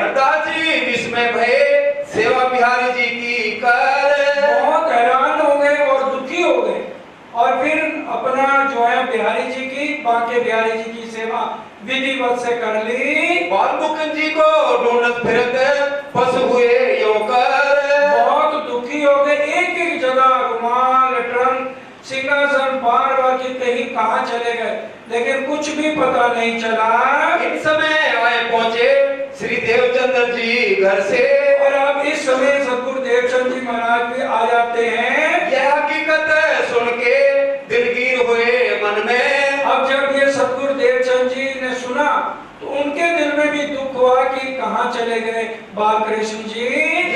हरदास जी विस्मय भये सेवा बिहारी जी की कर। बहुत हैरान हो गए और दुखी हो गए और फिर अपना जो है बिहारी जी की, बांके बिहारी जी की सेवा विधिवत से कर ली। बाल मुकुंद जी को ढूंढत फिरत फंस हुए यो कर। बहुत दुखी हो गए, एक एक जगह रुमाल, ट्रंक, सिंहासन, बार बार की कहीं कहाँ चले गए, लेकिन कुछ भी पता नहीं चला। इन समय आए पहुंचे श्री देवचंद्र जी घर से। और अब इस समय सतगुरु देवचंद जी महाराज भी आ जाते हैं। यह हकीकत सुन के दिलगीर हुए मन में। अब जब ये सतगुरु देवचंद जी ने सुना तो उनके दिल में भी दुख हुआ कि कहाँ चले गए बालकृष्ण जी।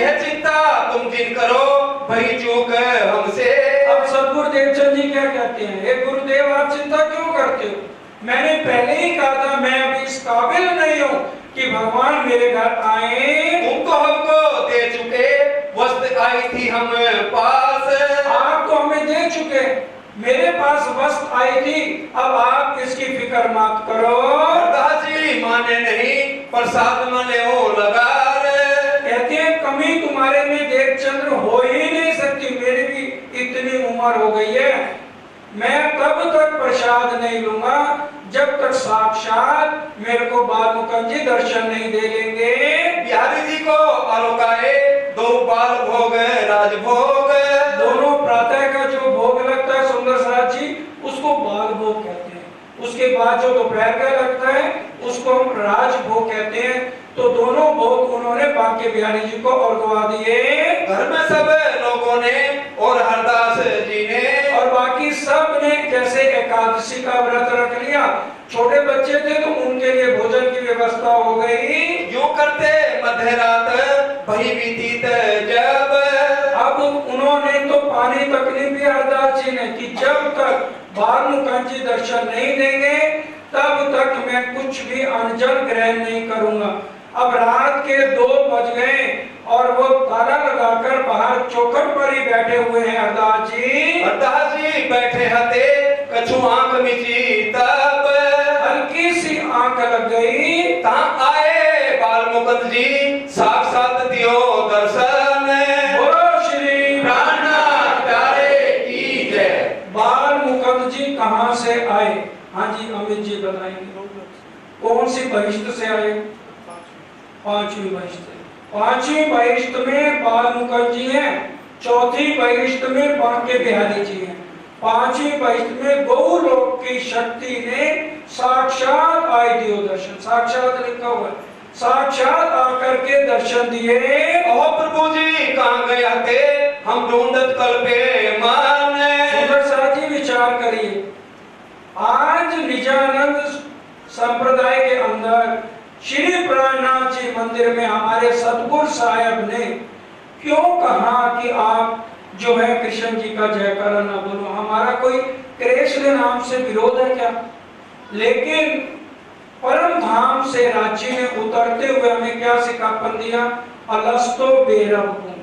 यह चिंता तुम जिन करो भई चूक हमसे। अब सतगुरु देवचंद जी क्या कहते हैं, हे गुरुदेव आप चिंता क्यों करते हो, मैंने पहले ही कहा था मैं अभी इस काबिल नहीं हूँ कि भगवान मेरे घर आए। तुम तो हमको दे चुके वस्त आई थी हम पास। आप तो हमें दे चुके, मेरे पास वस्त आई थी, अब आप इसकी फिक्र मत करो। हरदास जी माने नहीं प्रसाद मने हो लगा। कहते हैं कमी तुम्हारे में देवचंद्र हो ही नहीं सकती, मेरी भी इतनी उम्र हो गई है, मैं तब तक प्रसाद नहीं लूंगा जब तक साक्षात मेरे को बाल मुकुंद जी दर्शन नहीं दे लेंगे। बिहारी जी को आलोकाए दो बाल भोग राजभोग। दोनों प्रातः का जो भोग लगता है सुंदर साथ जी उसको बाल भोग कहते हैं, उसके बाद जो दोपहर का लगता है उसको हम राज भोग कहते हैं। तो दोनों भोग उन्होंने बांके बिहारी जी को अर्घवा दिए। घर में सब लोगों ने और हरदास जी ने और बाकी सब ने, जैसे एकादशी का व्रत रख लिया, छोटे बच्चे थे तो उनके लिए भोजन की व्यवस्था हो गई। यूं करते मध्य रात भई बीतीत जब। अब उन्होंने तो पानी तकलीफ भी हरदास जी ने कि जब तक बाल मुकुंद जी दर्शन नहीं देंगे तब तक मैं कुछ भी अन्न ग्रहण नहीं करूंगा। अब रात के 2 बज गए और वो ताला लगाकर बाहर चौखट पर ही बैठे हुए हैं हरदास जी। हरदास जी बैठे हते कछु आंख मिची तब। हल्की सी आंख लग गई, कहाँ आए बाल मुकुंद जी साक्षात दियो दर्शन। बोलो श्री प्राणनाथ प्यारे की जय। बाल मुकुंद जी कहाँ से आए? हाँ जी अमित जी बताएंगे, कौन सी बहिष्ठ से आए? 5वीं बहिष्ठ। 5वीं बहिष्ठ में बाल मुकुंद जी हैं, 4थी बहिष्ठ में बांके बिहारी जी हैं, 5वीं बहिष्ठ में गौलोक की शक्ति ने साक्षात आए दियो दर्शन, साक्षात लिखा हुआ है, साक्षात आकर के दर्शन दिए। ओ प्रभु जी कहाँ गए थे हम ढूंढत कल पे मान। सुंदर साथ जी विचार करिए, आज निजानंद संप्रदाय के अंदर श्री प्राणनाथ जी मंदिर में हमारे सतगुरु साहब ने क्यों कहा कि आप जो है कृष्ण जी का जयकारा ना बोलो, हमारा कोई कृष्ण नाम से विरोध है क्या? लेकिन परम धाम से रांची में उतरते हुए हमें क्या सिखापन दिया? अलस्तो बेरब हूं,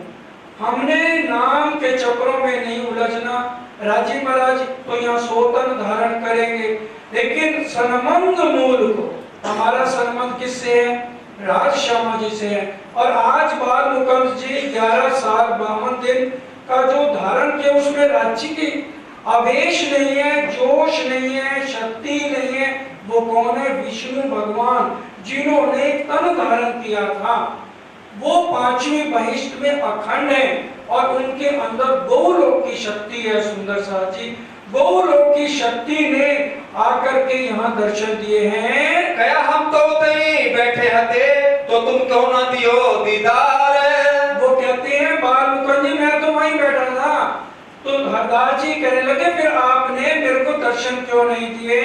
हमने नाम के चक्रों में नहीं उलझना। राजी महाराज तो यहाँ सोतन धारण करेंगे, लेकिन सनमंद मूल को, हमारा संबंध किससे है? राज श्यामा जी से है। और आज बाल मुकुंद जी 11 साल 52 दिन का जो धारण किया उसमें राज्य की आवेश नहीं है, जोश नहीं है, शक्ति नहीं है। वो कौन है? विष्णु भगवान जिन्होंने तन धारण किया था, वो 5वीं बहिष्ठ में अखंड है और उनके अंदर गौलोक की शक्ति है। सुंदर साथ जी, गौलोक की शक्ति ने आकर के यहाँ दर्शन दिए हैं। कया हम तो तई बैठे हते तो तुम क्यों ना दियो दीदार। वो कहते हैं बाल मुकुंद जी मैं तो वहीं बैठा था, तो हरदास जी कहने लगे फिर आपने मेरे को दर्शन क्यों नहीं दिए?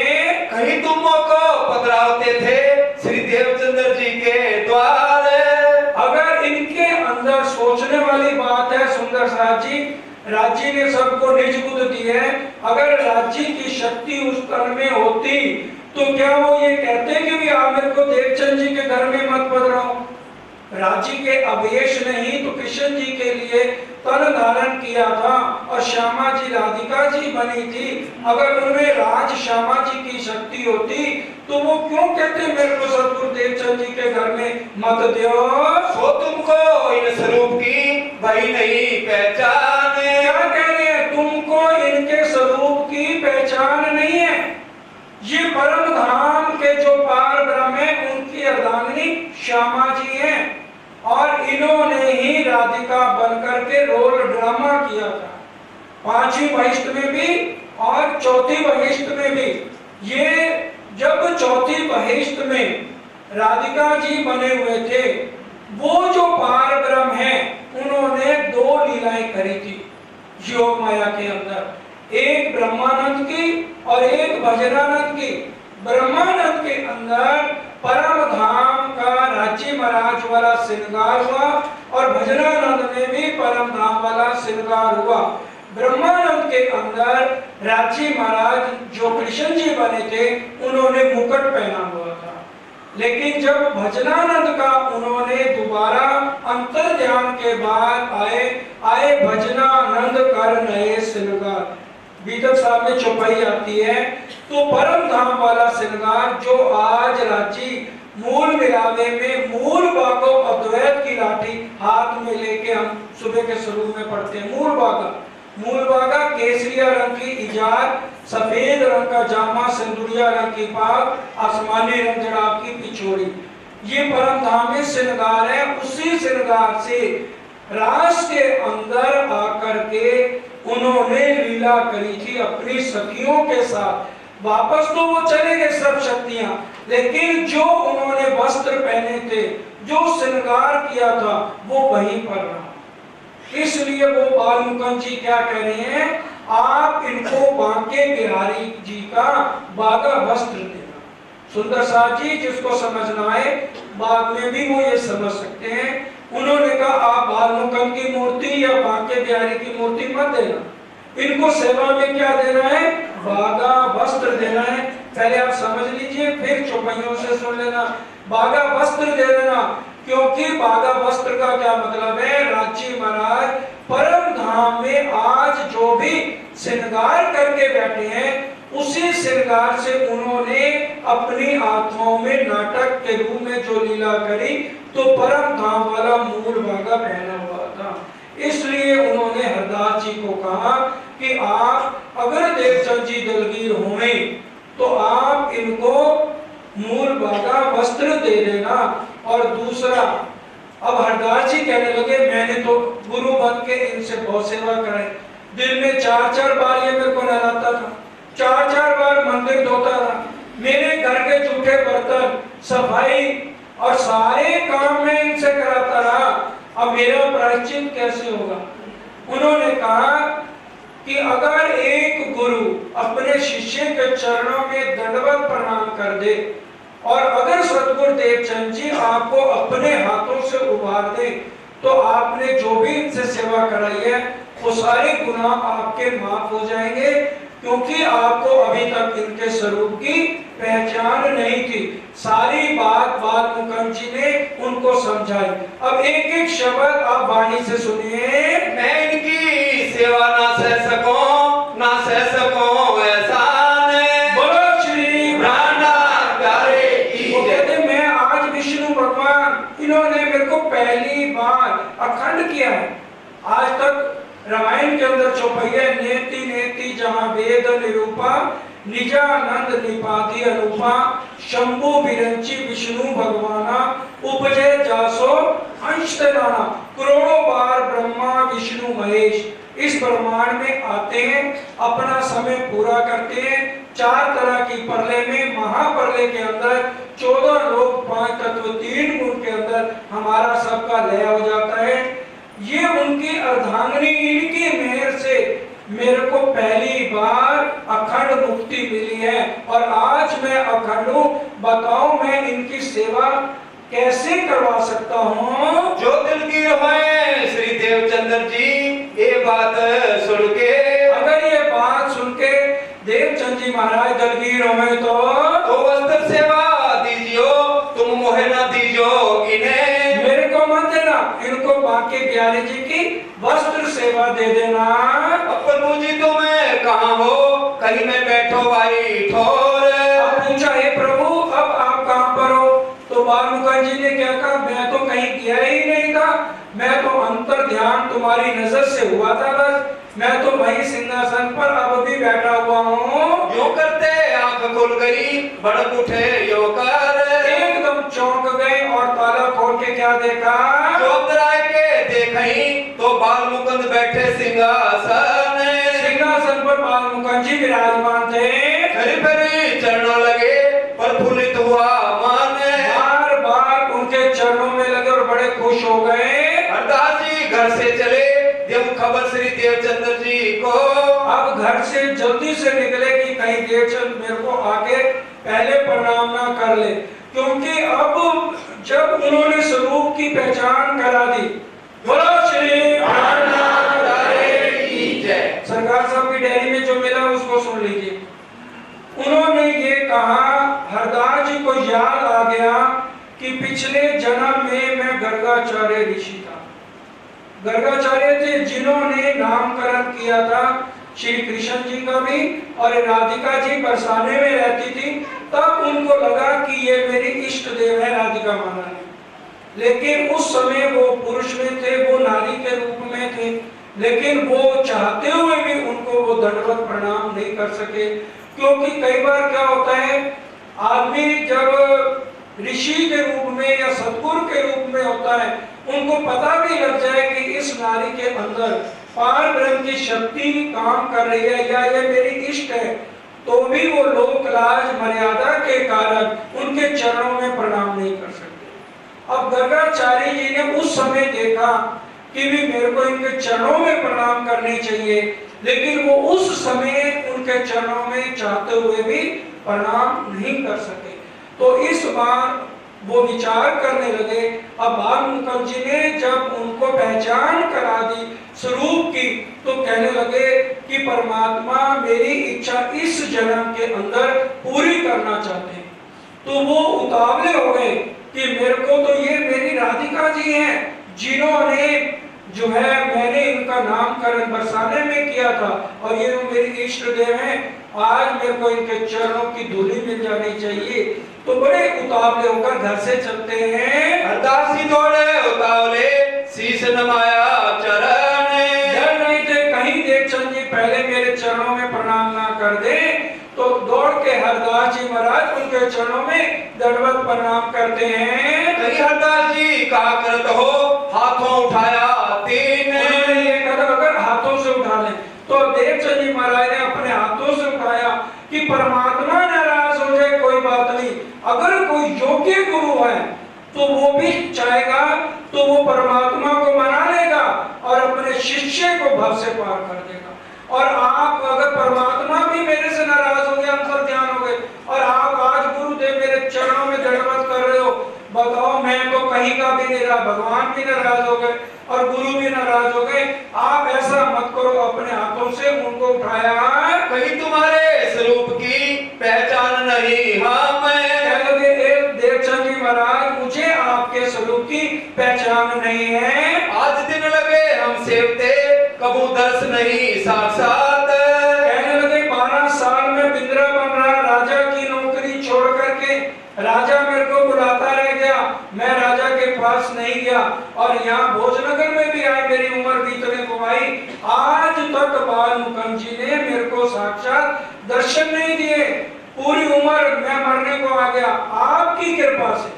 कहीं तुम को पधरावते थे श्री देवचंद्र जी के द्वार। अगर इनके अंदर सोचने वाली बात है सुंदर साथ जी, राज्य ने सबको निज बुद्ध दी है, अगर राज्य की शक्ति उस तन में होती तो क्या वो ये कहते कि भी आप मेरे को देवचंद जी के घर में मत पधराओ? राज्य के अवयश ने ही तो कृष्ण जी के लिए तन धारण किया था और श्यामा जी राधिका जी बनी थी। अगर उनमें राज श्यामा जी की शक्ति होती तो वो क्यों कहते मेरे को सतगुरु देवचंद जी के घर में मत दो। सो तुमको इन स्वरूप की भाई नहीं पहचान। क्या कह रहे हैं, तुमको इनके स्वरूप की पहचान नहीं है। ये परम धाम के जो पार ब्रह्म है उनकी अर्धांगिनी श्यामा जी हैं और इन्होंने ही राधिका बनकर के रोल ड्रामा किया था, 5वीं बहिष्ठ में भी और 4थी बहिष्ठ में भी। ये जब 4थी बहिष्ठ में राधिका जी बने हुए थे, वो जो पार ब्रह्म है उन्होंने 2 लीलाएं करी थी योग माया के अंदर, एक ब्रह्मानंद की और एक भजनानंद की। ब्रह्मानंद के अंदर परम धाम का राज्य महाराज वाला श्रृंगार हुआ और भजनानंद में भी परम धाम वाला श्रृंगार हुआ। ब्रह्मानंद के अंदर राज्य महाराज जो कृष्ण जी बने थे उन्होंने मुकुट पहना हुआ था, लेकिन जब भजनानंद का उन्होंने दोबारा अंतर ध्यान के बाद आए भजनानंद कर नए श्रृंगार, बीतक साहब में चौपाई आती है। तो परम धाम वाला श्रृंगार जो आज रांची मूल मिलावे में मूल बागो अद्वैत की लाठी हाथ में लेके हम सुबह के स्वरूप में पढ़ते हैं। मूल बागा केसरिया रंग की इजार, सफेद रंग का जामा, सिंदूरिया रंग की पाग, आसमानी रंग जड़ाब की पिछोड़ी, ये परम धाम में श्रृंगार है। उसी श्रृंगार से रास के अंदर आकर के उन्होंने लीला करी थी अपनी सखियों के साथ। वापस तो वो चले गए सब शक्तियां, लेकिन जो उन्होंने वस्त्र पहने थे, जो श्रृंगार किया था, वो वहीं पर रहा। इसलिए वो बालमुकुंद जी क्या कह रहे हैं, आप इनको बांके बिहारी जी का बागा वस्त्र देना। सुंदर साथ जी जिसको समझना है बाद में भी वो ये समझ सकते हैं। उन्होंने कहा आप बालमुकुंद की मूर्ति या बांके बिहारी की मूर्ति मत देना, इनको सेवा में क्या देना है, बागा वस्त्र देना है। पहले आप समझ लीजिए फिर चौपाइयों से सुन लेना। बागा वस्त्र दे देना, क्योंकि बागा वस्त्र का क्या मतलब है, रांची महाराज परम धाम में आज जो भी श्रृंगार करके बैठे हैं उसी श्रृंगार से उन्होंने अपनी आत्माओं में नाटक के रूप में जो लीला करी, तो परम धाम वाला मूल बागा पहना हुआ था। इसलिए उन्होंने हरदास जी को कहा कि आप अगर देवचंद जी दलगीर होंगे तो आप इनको मूल बागा वस्त्र दे देना। और दूसरा, अब हरदास जी कहने लगे मैंने तो गुरु बन के इनसे बहुत सेवा कराई, दिन में 4-4 बार ये मेरे को नहलाता था, 4-4 बार मंदिर धोता था, मेरे घर के जूठे बर्तन सफाई और सारे काम में इनसे कराता रहा, अब मेरा प्रायश्चित कैसे होगा। उन्होंने कहा कि अगर एक गुरु अपने शिष्य के चरणों में दंडवत प्रणाम कर दे और अगर सतगुरु देवचंद जी आपको अपने हाथों से उभार दे, तो आपने जो भी इनसे सेवा कराई है वो सारे गुनाह आपके माफ हो जाएंगे, क्योंकि आपको अभी तक इनके स्वरूप की पहचान नहीं थी। सारी बात बालमुकुंद जी ने उनको समझाई। अब एक एक शब्द आप वाणी से सुनिए। मैं इनकी सेवा ना सह सकूं ऐसा बोलो श्री प्राणनाथ प्यारे की वो कहते मैं आज विष्णु भगवान इन्होंने मेरे को पहली बार अखंड किया है। आज तक रामायण के अंदर चौपाई नेति नेति जहां वेद निरूपा निजानंद निपाति अनुपा शंभु विरंची विष्णु भगवाना उपजय जासो अंश तेराना, करोड़ों बार ब्रह्मा विष्णु महेश इस ब्रह्मांड में आते हैं, अपना समय पूरा करते हैं। 4 तरह की परले में, महापरले के अंदर 14 लोग 5 तत्व 3 गुण के अंदर हमारा सबका लय हो जाता है। ये उनकी अर्धांगिनी, इनकी मेहर से मेरे को पहली बार अखंड मुक्ति मिली है और आज मैं अखंड हूं। बताओ मैं इनकी सेवा कैसे करवा सकता हूँ। जो दिल की है श्री देवचंद्र जी ये बात सुन के, अगर ये बात सुन के देवचंद जी महाराज दलगीर होंगे तो वस्त्र सेवा दीजियो, तुम मोहे ना दीजियो इन्हें। मेरे को मत देना, इनको बाकी प्यारे जी की वस्त्र सेवा दे देना। अब प्रभु जी तुम्हें कहाँ हो, कहीं में बैठो भाई ठोर। अब पूछा, हे प्रभु अब आप कहाँ पर हो? तो बालमुकुंद जी ने क्या कहा, मैं तो कहीं गया ही नहीं था, मैं तो अंतर ध्यान तुम्हारी नजर से हुआ था, बस मैं तो वही सिंहासन पर अब भी बैठा हुआ हूँ। यो करते आंख खुल गई, भड़क उठे यो कर। एकदम चौंक गए और ताला खोल के क्या देखा, जो अंदर आए के देखई तो बालमुकुंद बैठे सिंहासन। सिंहासन पर बालमुकुंद जी विराजमान थे। फिर चरणों लगे प्रफुल्लित हुआ मन। बार बार उनके चरणों में लगे और बड़े खुश हो गए। हरदास जी घर से चले, देव खबर श्री देवचंद्र जी को। अब घर से जल्दी से निकले कि कहीं देवचंद मेरे को आके पहले प्रणाम ना कर ले, क्योंकि अब जब उन्होंने स्वरूप की पहचान करा दी, बोलो श्री प्राणनाथ हरे की जय। सरकार साहब की डायरी में जो मिला उसको सुन लीजिए। उन्होंने ये कहा, हरदास जी को याद आ गया कि पिछले जन्म में मैं गर्गाचार्य ऋषि था। गर्गाचार्य थे जिन्होंने नामकरण किया था श्री कृष्ण जी का भी, और राधिका जी बरसाने में रहती थी, तब उनको लगा कि ये मेरी इष्ट देव है राधिका महारानी। लेकिन उस समय वो पुरुष में थे, वो नारी के रूप में थे, लेकिन वो चाहते हुए भी उनको वो दंडवत प्रणाम नहीं कर सके। क्योंकि कई बार क्या होता है, आदमी जब ऋषि के रूप में या सतगुरु के रूप में होता है, उनको पता भी लग जाए कि इस नारी के अंदर पार ब्रह्म की शक्ति काम कर रही है या ये मेरी इष्ट है, तो भी वो लोक लाज मर्यादा के कारण उनके चरणों में प्रणाम नहीं कर सकते। अब गर्गाचार्य जी ने उस समय देखा कि भी मेरे को इनके चरणों में प्रणाम करने चाहिए, लेकिन वो उस समय उनके चरणों में चाहते हुए भी प्रणाम नहीं कर सके। तो इस बार वो विचार करने लगे। अब बालमुकुंद जी ने जब उनको पहचान करा दी स्वरूप की, तो कहने लगे कि परमात्मा मेरी इच्छा इस जन्म के अंदर पूरी करना चाहते हैं। तो वो उतावले हो गए कि मेरे को तो ये मेरी राधिका जी हैं जिन्होंने जो है मैंने इनका नामकरण बरसाने में किया था, और ये मेरी इष्ट देव हैं, आज मेरे को इनके चरणों की धूली मिल जानी चाहिए। तो बड़े उतावले होकर घर से चलते हैं। हरदास जी दौड़े उतावले, शीश नमाया चरण। डर नहीं थे कहीं देवचंद जी पहले मेरे चरणों में प्रणाम ना कर दे, तो दौड़ के हरदास जी महाराज उनके चरणों में दंडवत प्रणाम करते हैं। कहीं हरदास जी कहा करत हो, हाथों उठाया तीन। उन्होंने ये कहा अगर हाथों से उठा ले, तो देवचंद जी महाराज ने अपने हाथों से उठाया कि परमात्मा नाराज हो जाए कोई बात नहीं, अगर कोई योग्य गुरु है तो वो भी चाहेगा तो वो परमात्मा को मना लेगा और अपने शिष्य को भव से पार कर देगा। और आप अगर परमात्मा भी मेरे से नाराज हो गए, अंतर ध्यान हो गए, और आप आज गुरुदेव मेरे चरणों में दंडवत कर रहे हो, बताओ मैं तो कहीं का भी नहीं रहा, भगवान भी नाराज हो गए और गुरु भी नाराज हो गए। आप ऐसा मत करो, अपने हाथों से उनको उठाया। कहीं तुम्हारे स्वरूप की पहचान नहीं हम। देवचंद जी महाराज मुझे आपके स्वरूप की पहचान नहीं है। आज दिन लगे हम सेवते, कबू दर्श नहीं साक्षात। कहने लगे 12 साल में बिंद्रा बन रहा, राजा की नौकरी छोड़ करके राजा मेरे को बुलाता रह गया, मैं राजा के पास नहीं गया, और यहाँ भोजनगर में भी आए, मेरी उम्र बीतने को आई, आज तक बालमुकुंद जी ने मेरे को साक्षात दर्शन नहीं दिए। पूरी उम्र मैं मरने को आ गया, आपकी कृपा से,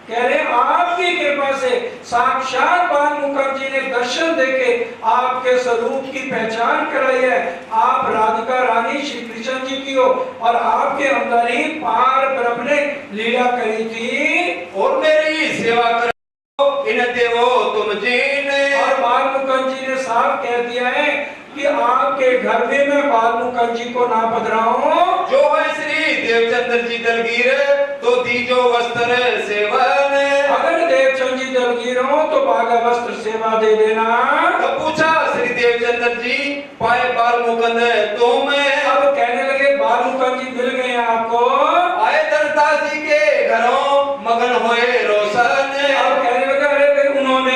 कह रहे आपकी कृपा से साक्षात बालमुकुंद जी ने दर्शन देके आपके स्वरूप की पहचान कराई है। आप राधिका रानी श्री कृष्ण जी की हो, और आपके अंदर ही पार ब्रह्म ने लीला करी थी, और मेरी सेवा करो इन देवो तुम जीने। और बालमुकुंद जी ने साफ कह दिया है कि आपके घर में मैं बालमुकुंद जी को ना पधराऊं। जो है श्री देवचंद्र जी दलगीर, तो दीजो वस्त्र सेवन। अगर देवचंद जी दलगीर हो तो बागा वस्त्र सेवा दे देना। तब पूछा श्री देवचंद्र जी, पाए बालमुकुंद तुम? अब कहने लगे बालमुकुंद जी मिल गए आपको। आए दरदास जी के घरों मगन होए रोशन। अब कहने लगे अरे भाई उन्होंने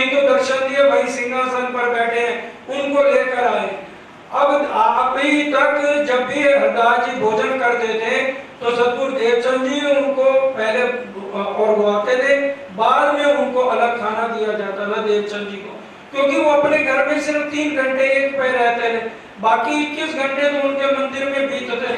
जाता था देवचंद जी को, क्योंकि वो अपने घर में सिर्फ 3 घंटे एक पे रहते थे, बाकी 21 घंटे तो उनके मंदिर में बीतते थे।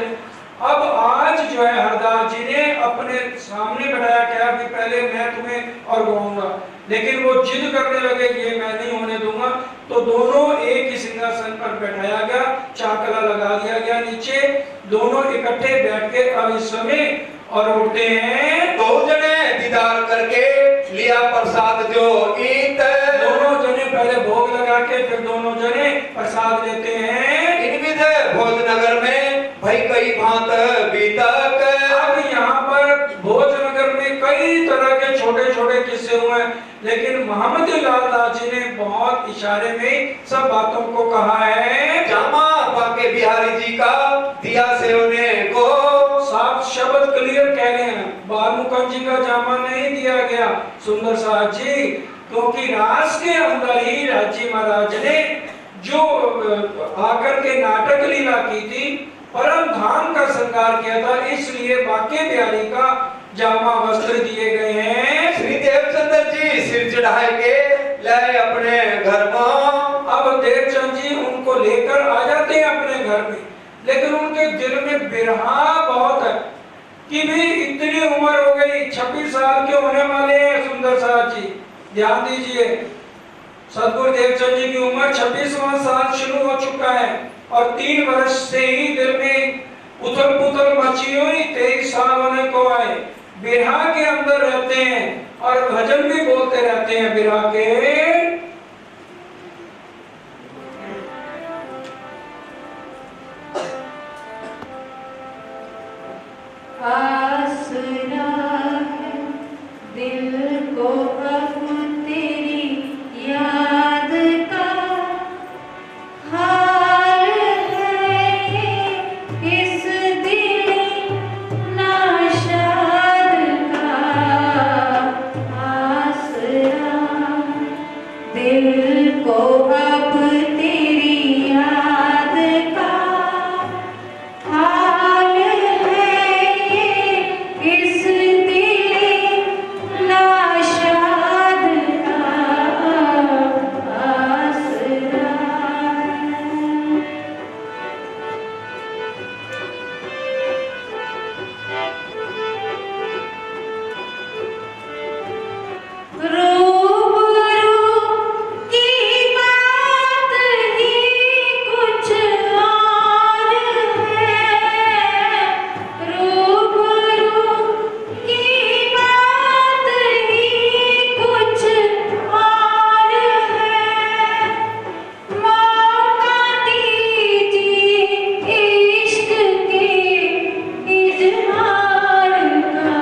अब आज जो है हरदास जी ने अपने सामने बैठाया, क्या कि पहले मैं तुम्हें और गाऊंगा, लेकिन वो जिद करने लगे ये मैं नहीं होने दूंगा, तो दोनों एक ही सिंहासन पर बैठाया गया, चाकला लगा दिया गया नीचे, दोनों इकट्ठे बैठ के अब इस समय और उठते हैं। दो जने दीदार करके लिया प्रसाद जो ईत, दोनों जने पहले भोग लगा के फिर दोनों जने प्रसाद लेते हैं। इन विध भोजनगर में भाई कई भांत बीतक। अब यहाँ पर भोजनगर में कई तरह के छोटे छोटे किस्से हुए, लेकिन मोहम्मद लाल दास जी ने बहुत इशारे में सब बातों को कहा है। जामा बाके बिहारी जी का दिया सेवने को, साफ शब्द क्लियर कह रहे हैं, बालमुकुंद जी का जामा नहीं दिया गया सुंदर साहब जी, क्योंकि रास के अंदर ही राजी महाराज ने जो आकर के नाटक लीला की थी, परम धाम का श्रृंगार किया था, इसलिए बाके बिहारी का जामा वस्त्र दिए गए हैं। श्री देवचंद्र जी सिर चढ़ाए के लाए अपने घर में। अब देवचंद जी उनको लेकर आ जाते हैं अपने घर में, लेकिन उनके दिल में बिरहा बहुत है कि भी इतनी उम्र हो गई, 26 साल के होने वाले हैं सुंदर साहब जी, ध्यान दीजिए, सदगुरु देवचंद जी की उम्र 26वां साल शुरू हो चुका है और 3 वर्ष से ही दिल में उथल पुथल मची हुई, 23 साल होने को आए, बिरहा के अंदर रहते हैं और भजन भी बोलते रहते हैं बिरहा के। आसरा है दिल को अब तेरी याद का, हाल है ये इस दिल नाशाद का। आसरा दिल को अब तेरी याद का, हाल है इस दिल नाशाद का। आसरा रूबरू की बात ही कुछ और है, रूबरू की बात ही कुछ और है। मौका दीजिए इश्क के इजहार का।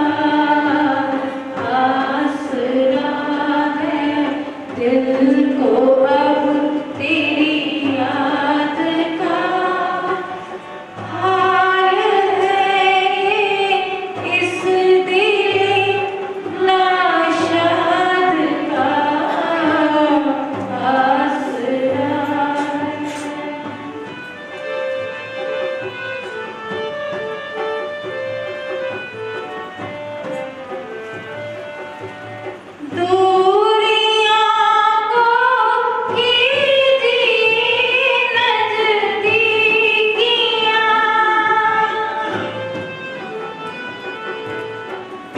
आसरा है दिल को अब तेरी याद का, हाल है इस दिल नाशाद का। आसरा दूरियां को कीजिए नज़दीकियां,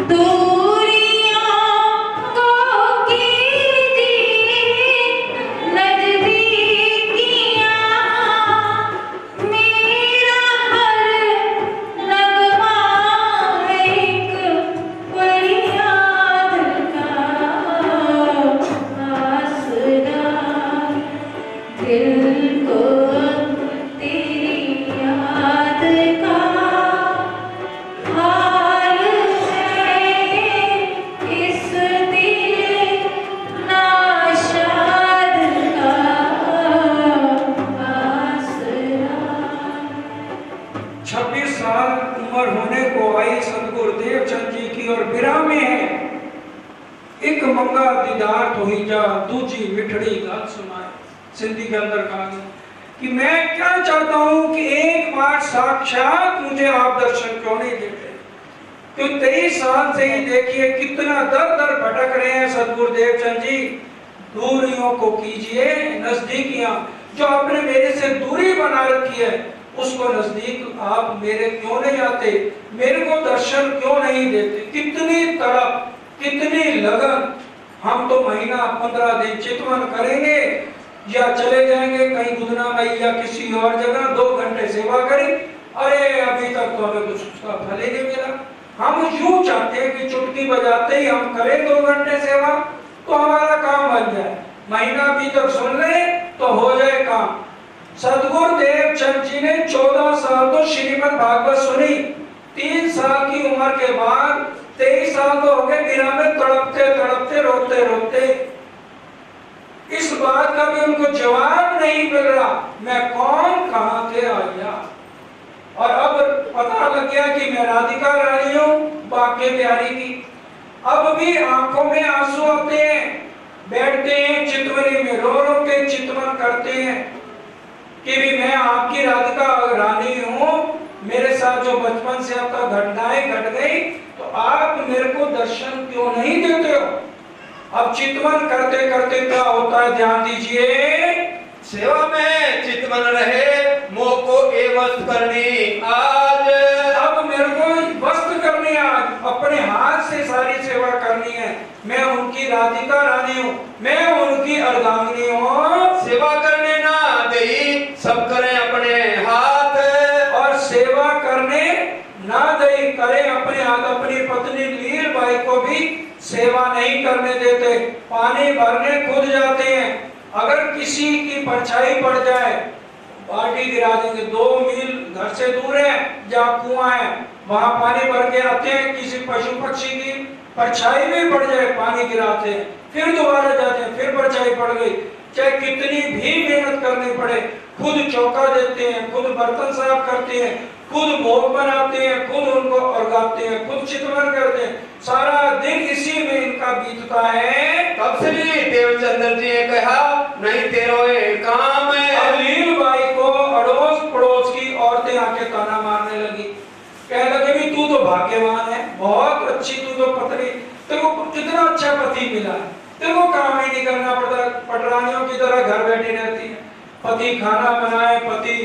दूरियां को कीजिए नज़दीकियां। मेरा हर लगमा है एक फरियाद का। आसरा दिल को तेरी याद का, हाल है इस दिल नाशाद का। आसरा 26 साल उम्र होने को आई सदगुरु देवचंद जी की और बिरहा में है, एक मंगा दीदार तो ही जा दूजी मिठड़ी गल सुनाए। सिंधी के अंदर कहा गया कि मैं क्या चाहता हूं कि एक बार साक्षात मुझे आप दर्शन क्यों नहीं देते, तो 23 साल से ही देखिए कितना दर दर भटक रहे हैं सदगुरु देवचंद जी, दूरियों को कीजिए नजदीकियां। जो आपने मेरे से दूरी बना रखी है उसको नजदीक आप मेरे क्यों नहीं आते, मेरे को दर्शन क्यों नहीं देते। कितनी तड़प, कितनी लगन। हम तो महीना 15 दिन चितवन करेंगे या चले जाएंगे कहीं गुदना मई या किसी और जगह, 2 घंटे सेवा करी, अरे अभी तक तो हमें कुछ उसका फल ही नहीं मिला। हम यूं चाहते हैं कि चुटकी बजाते ही हम करें 2 घंटे सेवा तो हमारा काम बन जाए, महीना अभी तक सुन ले तो हो जाए काम। सदगुरुदेव चंद जी ने 14 साल तो श्रीमद् भागवत सुनी, 3 साल की उम्र के बाद 23 साल तो हो गए बिना में तड़पते तड़पते रोते रोते। इस बात का भी उनको जवाब नहीं मिल रहा, मैं कौन कहां थे आया। और अब पता लग गया कि मैं राधिका रानी हूं बाके बिहारी की। अब भी आंखों में आंसू आते हैं, बैठते हैं चितवनी में रो रो के चितवन करते हैं कि भी मैं आपकी राधिका रानी हूं, मेरे साथ जो बचपन से अब तक घटनाएं घट गई तो आप मेरे को दर्शन क्यों नहीं देते हो। अब चितवन करते करते क्या होता है ध्यान दीजिए। सेवा में चितवन रहे मोह को ए वस्त करनी आज। अब मेरे को वस्त करनी आज, अपने हाथ से सारी सेवा करनी है। मैं उनकी राधिका रानी हूँ, मैं उनकी अर्धांगिनी हूँ। सेवा करने ना दई सब करें अपने हाथ, और सेवा करने ना दई करें अपने हाथ। अपनी पत्नी लील बाई को भी सेवा नहीं करने देते, पानी भरने खुद जाते हैं। अगर किसी की परछाई पड़ जाए बाल्टी गिरा देंगे, 2 मील घर से दूर है जहाँ कुआं है वहां पानी भर के आते हैं। किसी पशु पक्षी की परछाई भी पड़ जाए पानी गिराते हैं, फिर दोबारा जाते हैं, फिर परछाई पड़ गई, चाहे कितनी भी मेहनत करनी पड़े, खुद चौका देते हैं, खुद बर्तन साफ करते हैं, खुद भोग बनाते हैं, खुद उनको अर्घाते हैं, खुद चितवन करते हैं। सारा दिन इसी में इनका बीतता है। तब श्री देवचंद्र जी ने कहा नहीं तेरो ये काम है। अब लीलबाई को अड़ोस पड़ोस की औरतें आके ताना मारने लगी, कहने लगे भी तू तो भाग्यवान है, बहुत अच्छी तू तो पत्नी, तेरे को कितना अच्छा पति मिला है, तेरे को काम ही नहीं करना पड़ता, पटरानियों की तरह घर बैठी रहती है। पति खाना बनाए, पति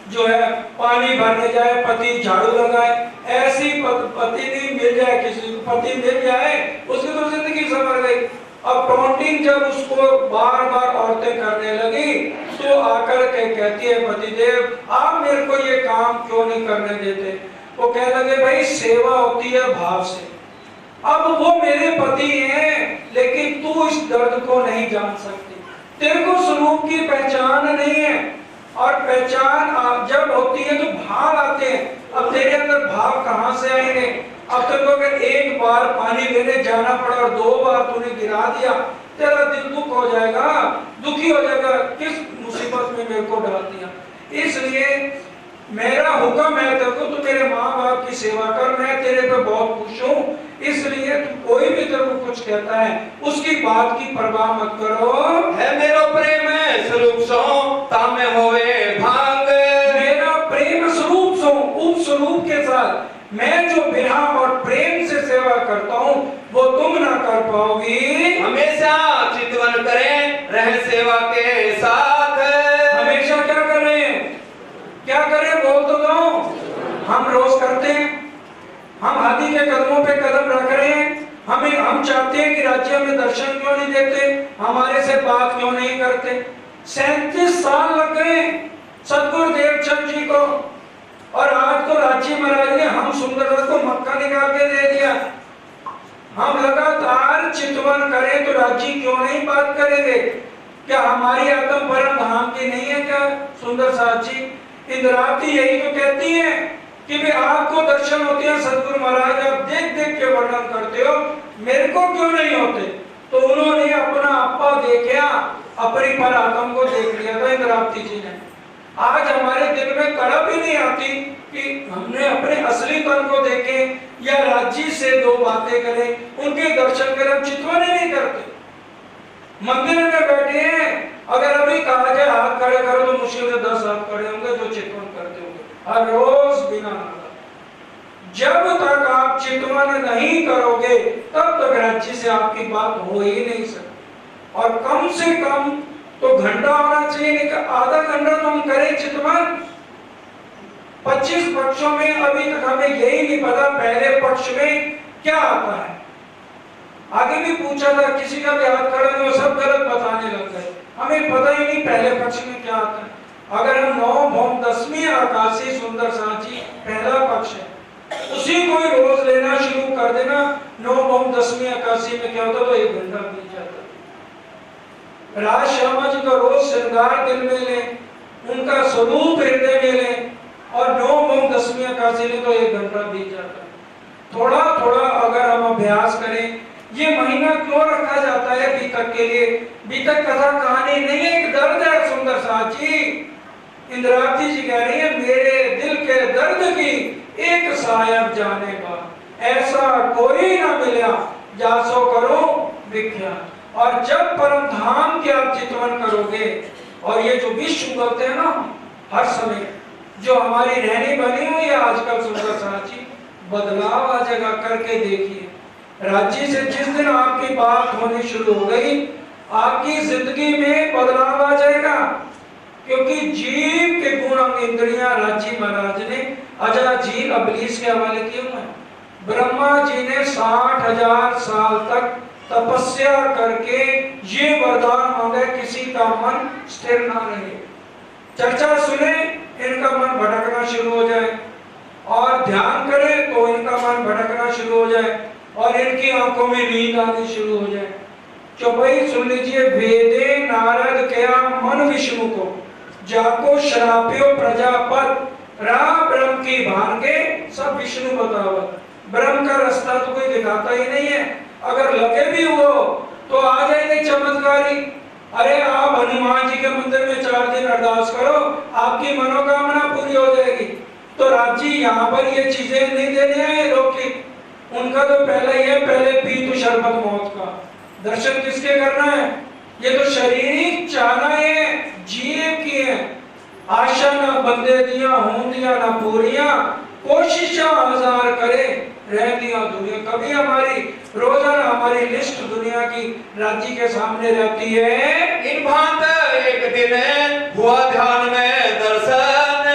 जो है पानी भरने जाए, पति झाड़ू लगाए, ऐसी पति नहीं मिल जाए, किसी पति मिल जाए उसकी तो जिंदगी संवर गई। अब टॉन्टिंग जब उसको बार बार औरतें करने लगी तो आकर के कहती है पतिदेव आप मेरे को ये काम क्यों नहीं करने देते। वो कहने लगे भाई सेवा होती है भाव से। अब वो मेरे पति हैं लेकिन तू इस दर्द को नहीं जान सकती, तेरे को स्वरूप की पहचान नहीं है। और पहचान जब होती है तो भाव आते हैं। अब तेरे अंदर भाव कहां से आएंगे। अब तेरे को अगर एक बार पानी लेने जाना पड़ा और 2 बार तूने गिरा दिया, तेरा दिल दुख हो जाएगा, दुखी हो जाएगा, किस मुसीबत में मेरे को डाल दिया। इसलिए मेरा हुक्म है तेरे को, तू मेरे माँ बाप की सेवा कर, मैं तेरे पे बहुत खुश हूँ। इसलिए कोई भी तेरे को कुछ कहता है उसकी बात की परवाह मत करो। है मेरो प्रेम स्वरूप सो तामे होवे भांग। मेरा प्रेम स्वरूप सो उप स्वरूप के साथ मैं जो विरह और प्रेम से सेवा करता हूँ वो तुम ना कर पाओगी। हमेशा चितवन करें रहे सेवा के साथ। हमेशा क्या करें, क्या करें बोल तो दो। हम रोज करते हैं, हम हाथी के कदमों पे कदम रख रहे हैं। हम चाहते हैं कि राज्य में दर्शन क्यों नहीं देते, हमारे से बात क्यों नहीं करते। 37 साल लग गए सदगुरुदेव चंद जी को, और आज तो राज्य महाराज ने हम सुंदरलाल को मक्का निकाल के दे दिया। हम लगातार चितवन करें तो राज्य क्यों नहीं बात करेंगे। क्या हमारी आत्म परम धाम की नहीं है क्या सुंदर साथ जी। इंद्रावती यही तो कहती है कि भी आपको दर्शन होते हैं सदगुरु महाराज, आप देख देख के वर्णन करते हो, मेरे को क्यों नहीं होते। तो उन्होंने अपना अपा देखा, अपनी पर आत्म को देख लिया था इंद्रावती जी ने। आज हमारे दिल में तड़प ही नहीं आती कि हमने अपने असली तन को देखे या राज्य से 2 बातें करें, उनके दर्शन करें। हम चितवन ही नहीं करते, मंदिर में बैठे हैं, अगर अभी कहा जाए हाथ खड़े करो तो मुश्किल से 10 हाथ खड़े होंगे जो चितवन करते होंगे हर रोज बिना नागा। जब तक आप चितवन नहीं करोगे तब तक राज्य से आपकी बात हो ही नहीं सकती। और कम से कम तो घंटा होना चाहिए, नहीं कि आधा घंटा तो हम करें चितवन। 25 पक्षों में अभी तक हमें यही नहीं पता पहले पक्ष में क्या आता है। आगे भी पूछा था, किसी का भी हाथ खड़ा नहीं, वो सब गलत बताने लग गए। हमें पता ही नहीं पहले पक्ष में क्या आता है। अगर हम 9 भौम 10वीं आकाशी सुंदर सांची पहला पक्ष है, उसी को ही रोज लेना शुरू कर देना, 9 भौम 10वीं आकाशी में क्या होता तो 1 घंटा बीत जाता। राज श्यामा जी का रोज श्रृंगार दिल में ले, उनका स्वरूप हृदय में ले, और 9 भौम 10वीं आकाशी ले तो 1 घंटा बीत जाता। थोड़ा थोड़ा अगर हम अभ्यास करें, ये महीना क्यों रखा जाता है बीतक के लिए? बीतक कथा कहानी नहीं है, एक दर्द है सुंदर साची। इंद्रावती जी कह रही है, मेरे दिल के दर्द की एक सायब जाने का, ऐसा कोई ना मिला जासो करो विख्यात। और जब परम धाम के आप चितवन करोगे, और ये जो विश्व उगलते हैं ना हर समय, जो हमारी रहनी बनी हुई है आजकल सुंदर साची, बदलाव आ जाएगा। करके देखिए, राज्य से जिस दिन आपकी बात होनी शुरू हो गई, आपकी जिंदगी में बदलाव आ जाएगा। क्योंकि जीव के गुण अंग इंद्रियां राज्य महाराज ने अजा जी अबलीस के हवाले किए हुए हैं। ब्रह्मा जी ने 60,000 साल तक तपस्या करके ये वरदान मांगे, किसी का मन स्थिर ना रहे। चर्चा सुने, इनका मन भटकना शुरू हो जाए, और ध्यान करें तो इनका मन भटकना शुरू हो जाए, और इनकी आंखों में नींद आनी शुरू हो जाए। चौपाई सुन लीजिए, वेदे नारद क्या मन विष्णु को, जाको श्राप्यो प्रजापत राम ब्रह्म की भांगे सब विष्णु बतावत। ब्रह्म का रास्ता तो कोई दिखाता ही नहीं है। अगर लगे भी हो तो आ जाएंगे चमत्कारी। अरे आप हनुमान जी के मंदिर में 4 दिन अरदास करो, आपकी मनोकामना पूरी हो जाएगी। तो राजी यहाँ पर ये चीजें नहीं देने आए लौकिक, उनका तो पहला ही है, पहले पी तो शरबत मौत का। दर्शन किसके करना है? ये तो शारीरिक चाहना है, जीव की है। आशा ना बंदे दिया, हों दिया ना पूरियां, कोशिशा 1000 करे रह दिया दुनिया। कभी हमारी रोजाना हमारी लिस्ट दुनिया की राज्य के सामने रहती है। इन भांत एक दिन हुआ ध्यान में दर्शन।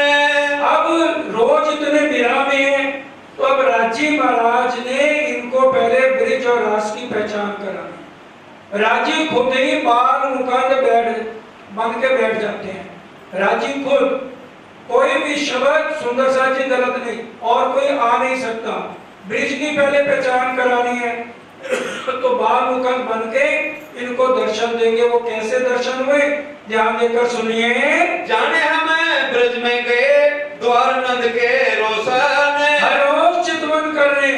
अब रोज इतने विराम हैं, तो अब राजी महाराज ने इनको पहले ब्रिज और रास की पहचान कराई। राजी खुद ही बाल मुकांड बन के बैठ जाते हैं। राजी खुद, कोई भी शब्द सुंदर साची गलत नहीं, और कोई आ नहीं सकता। ब्रिज की पहले पहचान करानी है, तो बाल मुकांड बन के इनको दर्शन देंगे। वो कैसे दर्शन हुए, ध्यान देकर सुनिए। जाने हमें ब्रज में गए द्वार नंद के रोशन। हर रोज चितवन करने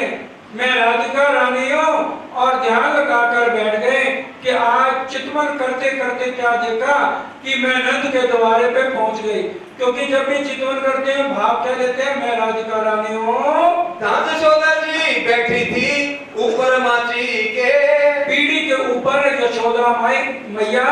मैं राधिका रानी हूँ, और ध्यान लगाकर बैठ गए कि आज चितवन करते करते क्या देखा कि मैं नंद के द्वारे पे पहुंच गई। क्योंकि जब भी चितवन करते हैं भाव क्या लेते हैं, मैं राधिका रानी हूँ। यशोदा जी बैठी थी ऊपर माची के, पीढ़ी के ऊपर यशोदा माई मैया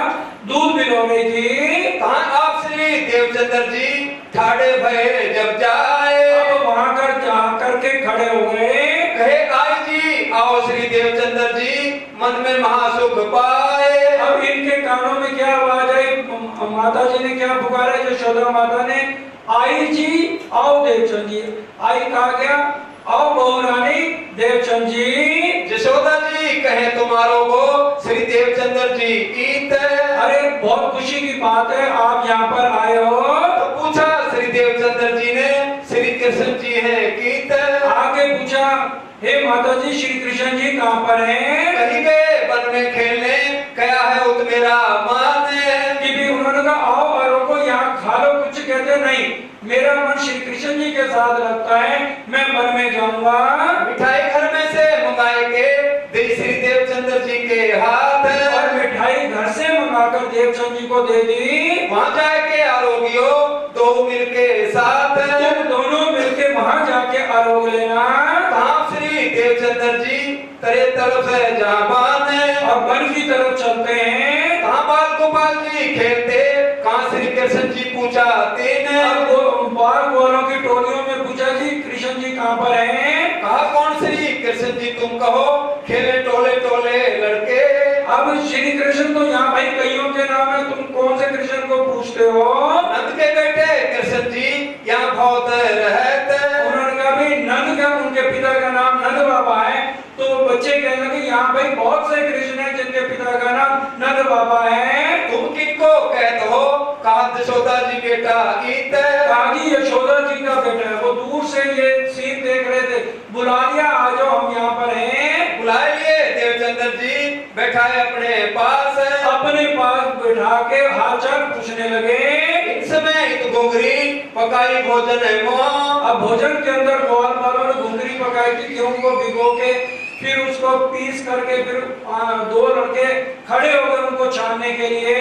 दूध पिलो रही थी। कहाँ आप श्री देवचंद्र जी ठाड़े भये जब जाए, अब वहां कर जाकर के खड़े हो गए। कहे आई जी आओ श्री देवचंद्र जी मन में महासुख पाए। अब इनके कानों में क्या आवाज आई, माता जी ने क्या पुकारा, यशोदा माता ने, आई जी आओ देवचंद जी। आई कहा गया, आओ बहू रानी देवचंद जी। यशोदा जी कहे तुम्हारो वो श्री देवचंद्र जी ईत। अरे बहुत खुशी की बात है, आप यहाँ पर आए हो। तो पूछा श्री देवचंद्र जी ने, श्री कृष्ण जी है कीत। आगे पूछा, हे माता जी श्री कृष्ण जी कहाँ पर हैं? कहीं गए वन में खेलने, क्या है उत मेरा मान। कि भी उन्होंने कहा आओ और रोको, यहाँ खा लो। कुछ कहते नहीं, मेरा मन श्री कृष्ण जी के साथ लगता है, मैं वन में जाऊंगा। मिठाई घर में से मंगाए के दे श्री देवचंद्र जी के हाथ, और मिठाई घर से मंगाकर देवचंद जी को दे दी। वहाँ जाके आरोगियो दो मिलके साथ, तुम दोनों मिलके वहाँ जाके आरोग लेना। कहाँ श्री देवचंद्र जी तेरे तरफ है जापान। और वन की तरफ चलते हैं। कहाँ बाल गोपाल जी खेलते, कहाँ श्री कृष्ण जी पूछा तीन। अब बाल गोलों की टोलियों में पूछा जी कृष्ण जी कहाँ पर हैं? कहा कौन श्री कृष्ण जी तुम कहो, खेले टोले टोले लड़के। अब श्री कृष्ण तो यहाँ भाई कईयों के नाम है, तुम कौन से कृष्ण को पूछते हो? नंद के बेटे कृष्ण जी यहाँ बहुत रहते। उन्होंने कहा भाई नंद का, उनके पिता का नाम नंद बाबा है। तो बच्चे कहने लगे यहाँ भाई बहुत से कृष्ण हैं जिनके पिता का नाम नंद बाबा है। तुम किनको कहते हो? कहा यशोदा जी बेटा इत। कहा जी यशोदा जी का बेटा है। वो दूर से ये सीन देख रहे थे, बुला लिया, आ जाओ हम यहाँ पर हैं। बुला लिए देवचंद्र जी, बैठाए अपने पास बैठा के हालचाल पूछने लगे। इस समय इत घुंघरी पकाई भोजन है मोह। अब भोजन के अंदर ग्वाल वालों ने घुंघरी पकाई थी, गेहूं को भिगो के फिर उसको पीस करके फिर दो लड़के खड़े हो गए उनको छानने के लिए।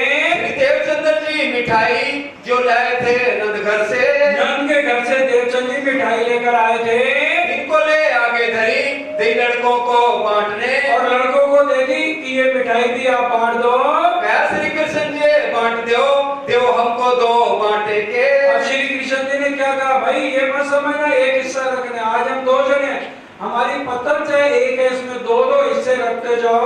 देवचंद्र जी मिठाई जो लाए थे नंद घर से, नंद के घर से देवचंद्र जी मिठाई लेकर आए थे। इनको ले आगे धरी, दे लड़कों को बांटने, और लड़कों को दे दी कि ये मिठाई भी आप बांट दो। कहा श्री कृष्ण जी बांट दो, देव हमको दो बांटे के। और श्री कृष्ण जी ने क्या कहा, भाई ये मत समझना एक हिस्सा रखने, आज हम 2 जने, हमारी पत्तल चाहे एक है, इसमें 2-2 हिस्से रखते जाओ।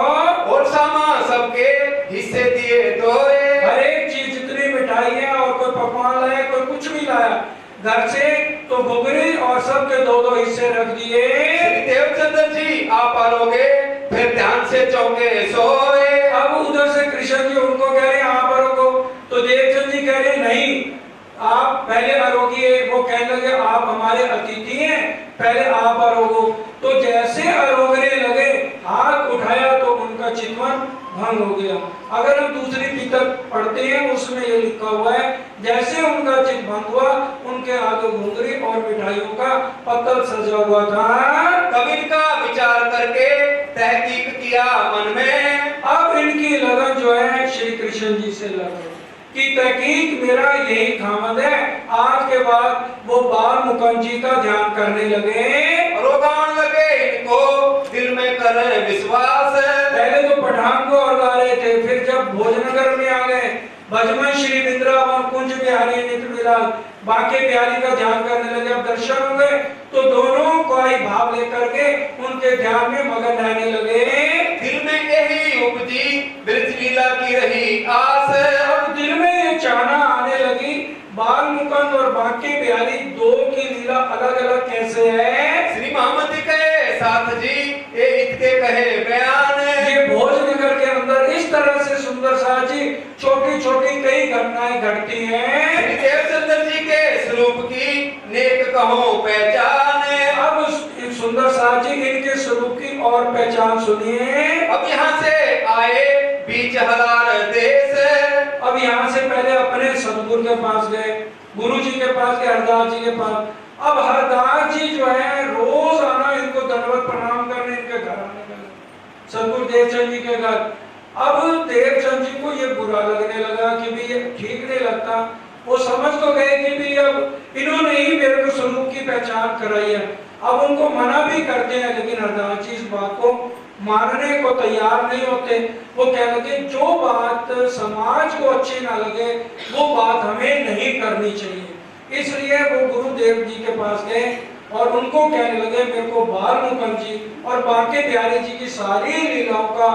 और सामा सबके हिस्से दिए दो। हर एक चीज जितनी मिठाई है, और कोई पकवान लाया, कोई कुछ भी लाया घर से, तो घुंघरी और सबके 2-2 हिस्से रख दिए। देवचंद्र जी आप आलोगे, फिर ध्यान से चौके सोए। अब उधर से कृष्ण जी उनको कह रहे हैं आप आरोगो, तो देवचंद जी कह रहे नहीं आप पहले आरोगिए। वो कहने लगे आप हमारे अतिथि हैं, पहले आप आरोगो। तो जैसे आरोगने लगे, हाथ उठाया तो उनका चितवन भंग हो गया। अगर हम दूसरी पुस्तक पढ़ते हैं उसमें ये लिखा हुआ है, जैसे उनका चित भंग हुआ, उनके आगे घुंघरी और मिठाइयों का पत्तल सजा हुआ था। कबीर का विचार करके तहकीक किया मन में। अब इनकी लगन जो है श्री कृष्ण जी से लगे कि तहकीक मेरा यही खामद है। आज के बाद वो बाल मुकुंद जी का ध्यान करने लगे, रोगान लगे इनको दिल में करे विश्वास। पहले तो पठान को और गा रहे थे, फिर जब भोजनगर में आ गए, भजमन श्री वृंदावन कुंज बिहारी नित्य विलास बाके बिहारी का ध्यान करने लगे। अब दर्शन हो गए तो दोनों को ही भाव लेकर के उनके ध्यान में मगन रहने लगे। दिल में यही उपजी ब्रज लीला की रही आस। अब दिल में ये चाहना आने लगी, बाल मुकुंद और बाके बिहारी 2 की लीला अलग अलग कैसे है। श्री मोहम्मद के साथ जी ये इतके कहे बयान। ये भोजनगर के अंदर इस तरह से सुंदर साजी छोटी छोटी कई घटनाएं घटती हैं। देवचंद्र जी के स्वरूप की नेक कहो पहचान। अब सुंदर साजी इनके स्वरूप की और पहचान सुनिए। अब यहाँ से आए बीच हलार देश। अब यहाँ से पहले अपने सतगुरु के पास गए, गुरु जी के पास गए, हरदास जी के पास। अब हरदास जी जो है रोज आना इनको दंडवत प्रणाम करने इनके घर आने लगे, सतगुरु देवचंद जी के घर। अब देवचंद जी को ये बुरा लगने लगा कि भी ये ठीक नहीं लगता। वो समझ तो गए कि भी अब इन्होंने ही मेरे को स्वरूप की पहचान कराई है। अब उनको मना भी करते हैं, लेकिन हरदास जी इस बात को मानने को तैयार नहीं होते। वो कहने लगे जो बात समाज को अच्छी ना लगे वो बात हमें नहीं करनी चाहिए। इसलिए वो गुरुदेव जी के पास गए और उनको कहने लगे मेरे को बाल मुकुंद जी और बाके बिहारी जी की सारी लीलाओं का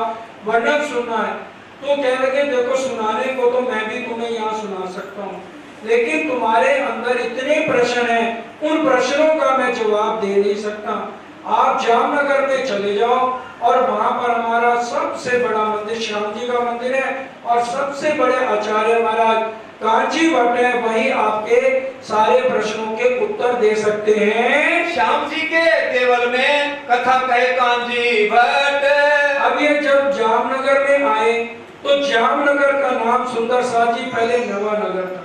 वर्णन सुनना है। तो कहने लगे देखो सुनाने को तो मैं भी तुम्हें यहाँ सुना सकता हूँ, लेकिन तुम्हारे अंदर इतने प्रश्न हैं, उन प्रश्नों का मैं जवाब दे नहीं सकता। आप जामनगर में चले जाओ और वहां पर हमारा सबसे बड़ा मंदिर श्याम जी का मंदिर है और सबसे बड़े आचार्य महाराज कांची भट्ट है, वही आपके सारे प्रश्नों के उत्तर दे सकते हैं। श्याम जी के देवल में कथा कहे कांची भट्ट। अब ये जब जामनगर में आए तो जामनगर का नाम सुंदर साथ जी पहले नवानगर था,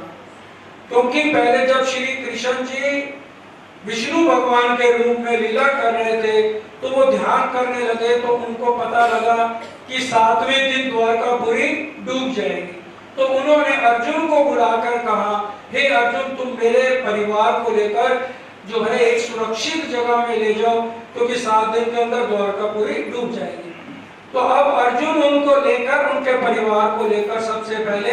क्योंकि पहले जब श्री कृष्ण जी विष्णु भगवान के रूप में लीला कर रहे थे तो वो ध्यान करने लगे तो उनको पता लगा कि 7वें दिन द्वारकापुरी डूब जाएगी। तो उन्होंने अर्जुन को बुलाकर कहा हे अर्जुन तुम मेरे परिवार को लेकर जो है एक सुरक्षित जगह में ले जाओ, क्योंकि 7 दिन के अंदर द्वारकापुरी डूब जाएगी। तो अब अर्जुन उनको लेकर उनके परिवार को लेकर सबसे पहले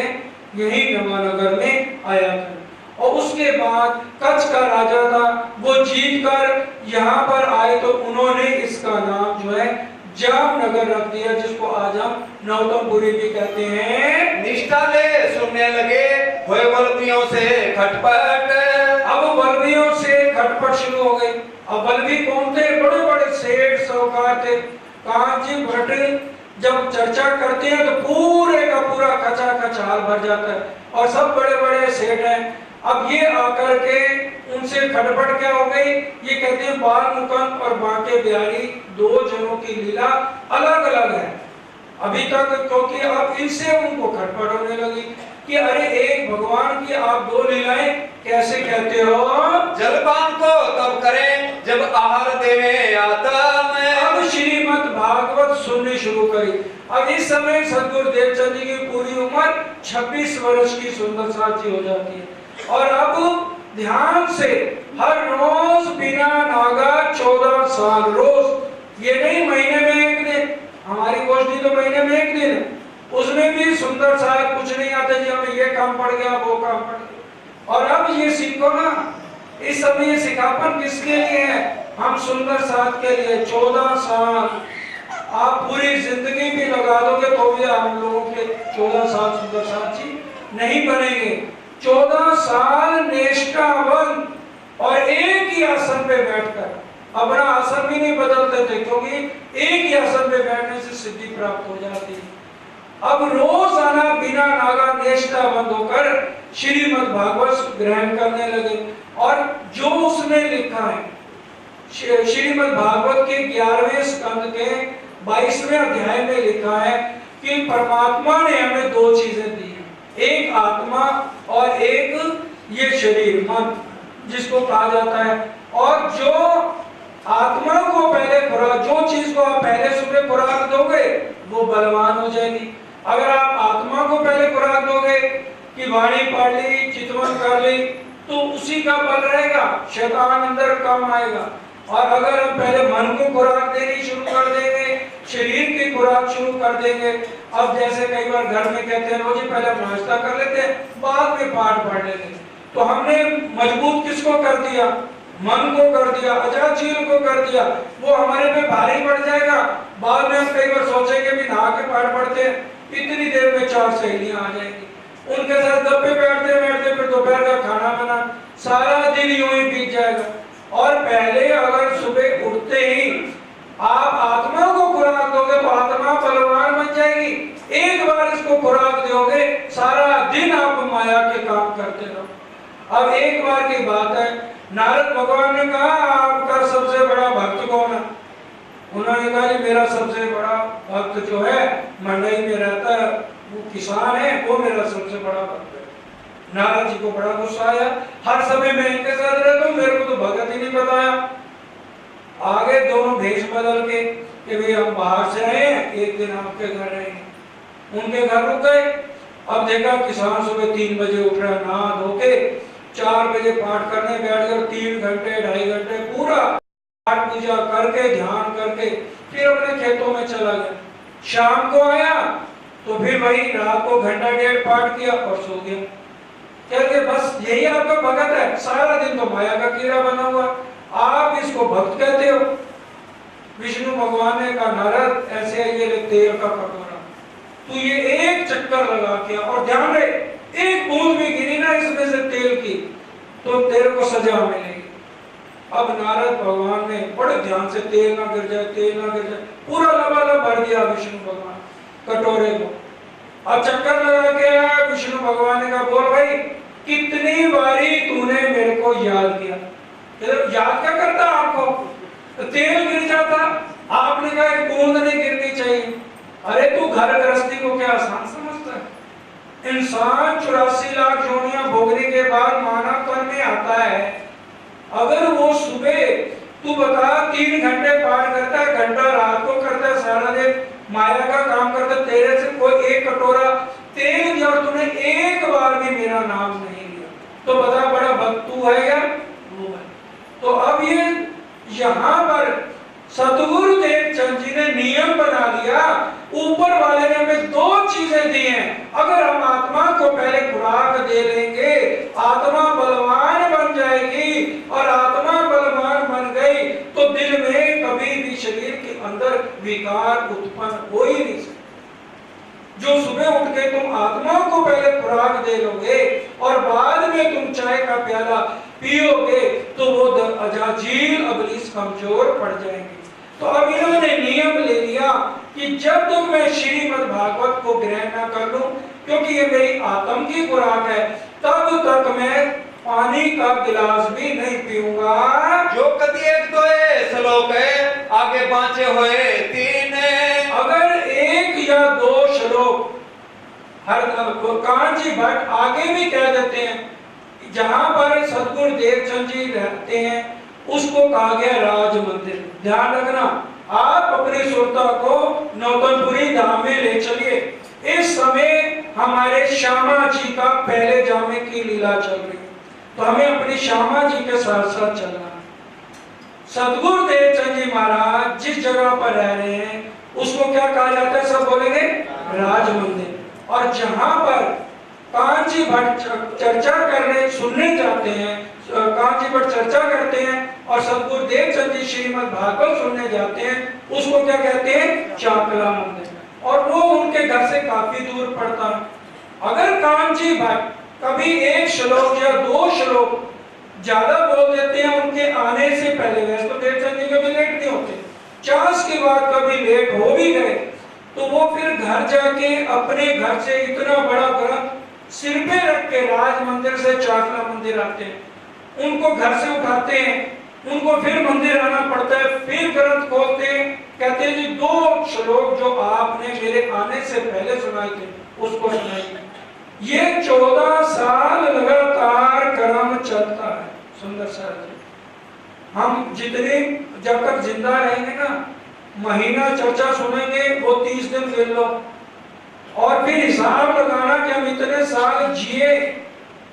यही नवानगर में आया था। और उसके बाद कच्छ का राजा था, वो जीत कर यहाँ पर आए तो उन्होंने इसका नाम जो है जामनगर रख दिया, जिसको आज हम नौतमपुरी भी कहते हैं। निष्ठा ले सुनने लगे हुए वल्लभियों से खटपट। अब वल्लभियों से खटपट शुरू हो गई। अब वल्लभी कौन थे? बड़े बड़े सेठ साहूकार थे। कांची भट्ट जब चर्चा करते हैं तो पूरे का पूरा कचा कचाल भर जाता है, और सब बड़े बड़े सेठ हैं। अब ये आकर के उनसे खटपट क्या हो गई? ये कहते हैं बाल मुकुंद और बांके बिहारी दो जनों की लीला अलग अलग है अभी तक, क्योंकि अब इनसे उनको खटपट होने लगी कि अरे एक भगवान की आप दो लीलाएं कैसे कहते हो? जलपान को तब करें जब आहार देवे आता मैं। अब श्रीमद् भागवत सुननी शुरू करी। अब इस समय सदगुरु देवचंद जी की पूरी उम्र 26 वर्ष की सुंदर साथी हो जाती है, और अब ध्यान से हर रोज बिना नागा 14 साल रोज, ये नहीं महीने में एक दिन, हमारी गोष्ठी तो महीने में एक दिन, उसमें भी सुंदर साहब कुछ नहीं आते जी हमें ये काम पड़ गया वो काम पड़ गया। और अब ये सीखो ना, इस समय ये सिखापन किसके लिए है? हम सुंदर साथ के लिए। 14 साल आप पूरी जिंदगी भी लगा दोगे तो भी हम लोगों के 14 साल सुंदर साथी नहीं बनेंगे। 14 साल निष्ठावन, और एक ही आसन पे बैठकर, अपना आसन भी नहीं बदलते थे, क्योंकि एक ही आसन पे बैठने से सिद्धि प्राप्त हो जाती है। अब रोजाना बिना नागा निष्ठा बंद होकर श्रीमद् भागवत ग्रहण करने लगे। और जो उसमें लिखा है, श्रीमद् भागवत के 11वें स्कंद के 22वें अध्याय में लिखा है कि परमात्मा ने हमें दो चीजें दी हैं, एक आत्मा और एक ये शरीर मन जिसको कहा जाता है। और जो आत्मा को पहले खुराक, जो चीज को आप पहले सुबह खुराक दोगे वो बलवान हो जाएगी। अगर आप आत्मा को पहले खुराक दोगे कि वाणी पढ़ ली, चितवन कर ली, तो उसी का बल रहेगा, शैतान अंदर कम आएगा। और अगर हम पहले मन को खुराक देनी शुरू कर देंगे, शरीर की खुराक शुरू कर देंगे, अब जैसे कई बार घर में कहते हैं रोजी पहले नाश्ता कर लेते हैं बाद में पाठ पढ़ लेंगे, तो हमने मजबूत किसको कर दिया? मन को कर दिया, अजाचील को कर दिया। वो हमारे पे भारी पड़ जाएगा। बाद में हम कई बार सोचेंगे भी नहा के पाठ पढ़ते हैं, इतनी देर में 4 सहेलियां आ जाएंगी, उनके साथ गप्पे बैठते बैठते फिर दोपहर का खाना बना, सारा दिन यूं ही बीत जाएगा। और पहले अगर सुबह उठते ही आप आत्मा को खुराक दोगे तो आत्मा बलवान बन जाएगी। एक बार इसको खुराक दोगे सारा दिन आप माया के काम करते रहो। अब एक बार की बात है, नारद भगवान ने कहा आपका सबसे बड़ा भक्त कौन है? उन्होंने कहा जी मेरा सबसे बड़ा भक्त जो है मंडई में रहता है, वो किसान है, वो मेरा सबसे बड़ा भक्त है। नारद जी को बड़ा गुस्सा आया, हर समय मैं इनके साथ रहता हूँ, मेरे को तो भगत ही नहीं बताया। आगे दोनों भेष बदल के कि भाई हम बाहर से आए हैं, एक दिन आपके घर रहेंगे। उनके घर रुक गए। अब देखा किसान सुबह 3 बजे उठ रहा, नहा धो के 4 बजे पाठ करने बैठ गए, 3 घंटे 2.5 घंटे पूरा पाठ पूजा करके ध्यान करके फिर अपने खेतों में चला गया। शाम को आया तो फिर वही रात को 1 घंटा 1.5 पाठ किया और सो गया। कहते बस यही आपका भगत है, सारा दिन तो माया का कीड़ा बना हुआ, आप इसको भक्त कहते हो। विष्णु भगवान ने कहा नारद ऐसे ये ले तेल का कटोरा, तू ये एक चक्कर लगा के, और ध्यान रहे एक बूंद भी गिरी ना इसमें से तेल की तो तेरे को सजा मिलेगी। अब नारद भगवान ने बड़े ध्यान से तेल ना गिर जाए, तेल ना गिर जाए, पूरा लबालब भर दिया विष्णु भगवान कटोरे को। अब चक्कर लगा के आया, विष्णु भगवान ने कहा बोल भाई कितनी बारी तूने मेरे को याद किया? याद क्या करता आपको? तेल गिर जाता, आपने कहा एक बूंद नहीं गिरनी चाहिए। अरे तू घर गृहस्थी को क्या आसान समझता है? इंसान 84 लाख योनियां भोगने के बाद मानव तन में आता है। अगर वो सुबह तू बता 3 घंटे पाठ करता है, घंटा रात को करता है, सारा दिन माया का काम करता है, तेरे से कोई एक कटोरा तेल दिया और तूने एक बार भी मेरा नाम नहीं लिया, तो बता बड़ा भक्त तू है या वो है? तो अब ये यहाँ पर सतगुरु देवचंद जी ने नियम बना दिया, ऊपर वाले ने हमें 2 चीजें दी हैं। अगर हम आत्मा को पहले खुराक दे लेंगे, आत्मा बलवान बन जाएगी, और आत्मा बलवान बन गई तो दिल में कभी भी शरीर के अंदर विकार प्याला पियोगे तो वो अजाजील अबलीस कमजोर पड़ जाएंगे। तो अब इन्होंने नियम ले लिया कि जब तक मैं श्रीमद् भागवत को ग्रहण न कर लूं, क्योंकि ये मेरी आत्म की खुराक है, तब तक मैं पानी का गिलास भी नहीं पीऊंगा। जो कदी एक दो श्लोक है, आगे बाँचे हुए 3। अगर एक या दो श्लोक हर कांची भट्ट आगे भी कह देते हैं, जहां पर सदगुरु देवचंद जी रहते हैं उसको कहा गया राज मंदिर। ध्यान रखना, आप अपनी सुरता को नौतनपुरी धाम में ले चलिए। इस समय हमारे श्यामा जी का पहले जामे की लीला चल रही है, तो हमें अपनी श्यामा जी के साथ साथ चलना है। सदगुरु देवचंद जी महाराज जिस जगह पर रह रहे हैं उसको क्या कहा जाता है, सब बोलेंगे राज मंदिर। और जहां पर कांची भट्ट चर्चा करने सुनने जाते हैं, कांची भट्ट चर्चा करते हैं और सदगुरु देवचंद जी श्रीमद् भागवत सुनने जाते हैं, उसको क्या कहते हैं, चाकला मंदिर। और वो उनके घर से काफी दूर पड़ता है। अगर कांची भट्ट कभी एक श्लोक या दो श्लोक ज्यादा बोल देते हैं उनके आने से पहले, वैसे तो देवचंद जी कभी लेट नहीं होते, चांस के बाद कभी लेट हो भी गए तो वो फिर घर जाके अपने घर से इतना बड़ा ग्रंथ सिर पे रख के राज मंदिर से चाकला मंदिर आते हैं, उनको घर से उठाते हैं, उनको फिर मंदिर आना पड़ता है, फिर ग्रंथ खोलते हैं, कहते हैं जी 2 श्लोक जो आपने मेरे आने से पहले सुनाए थे उसको सुनाइए। ये 14 साल लगातार क्रम चलता है। सुंदर सर जी, हम जितने जब तक जिंदा रहेंगे ना, महीना चर्चा सुनेंगे, वो 30 दिन गिन लो और फिर हिसाब लगाना कि हम इतने साल जिए।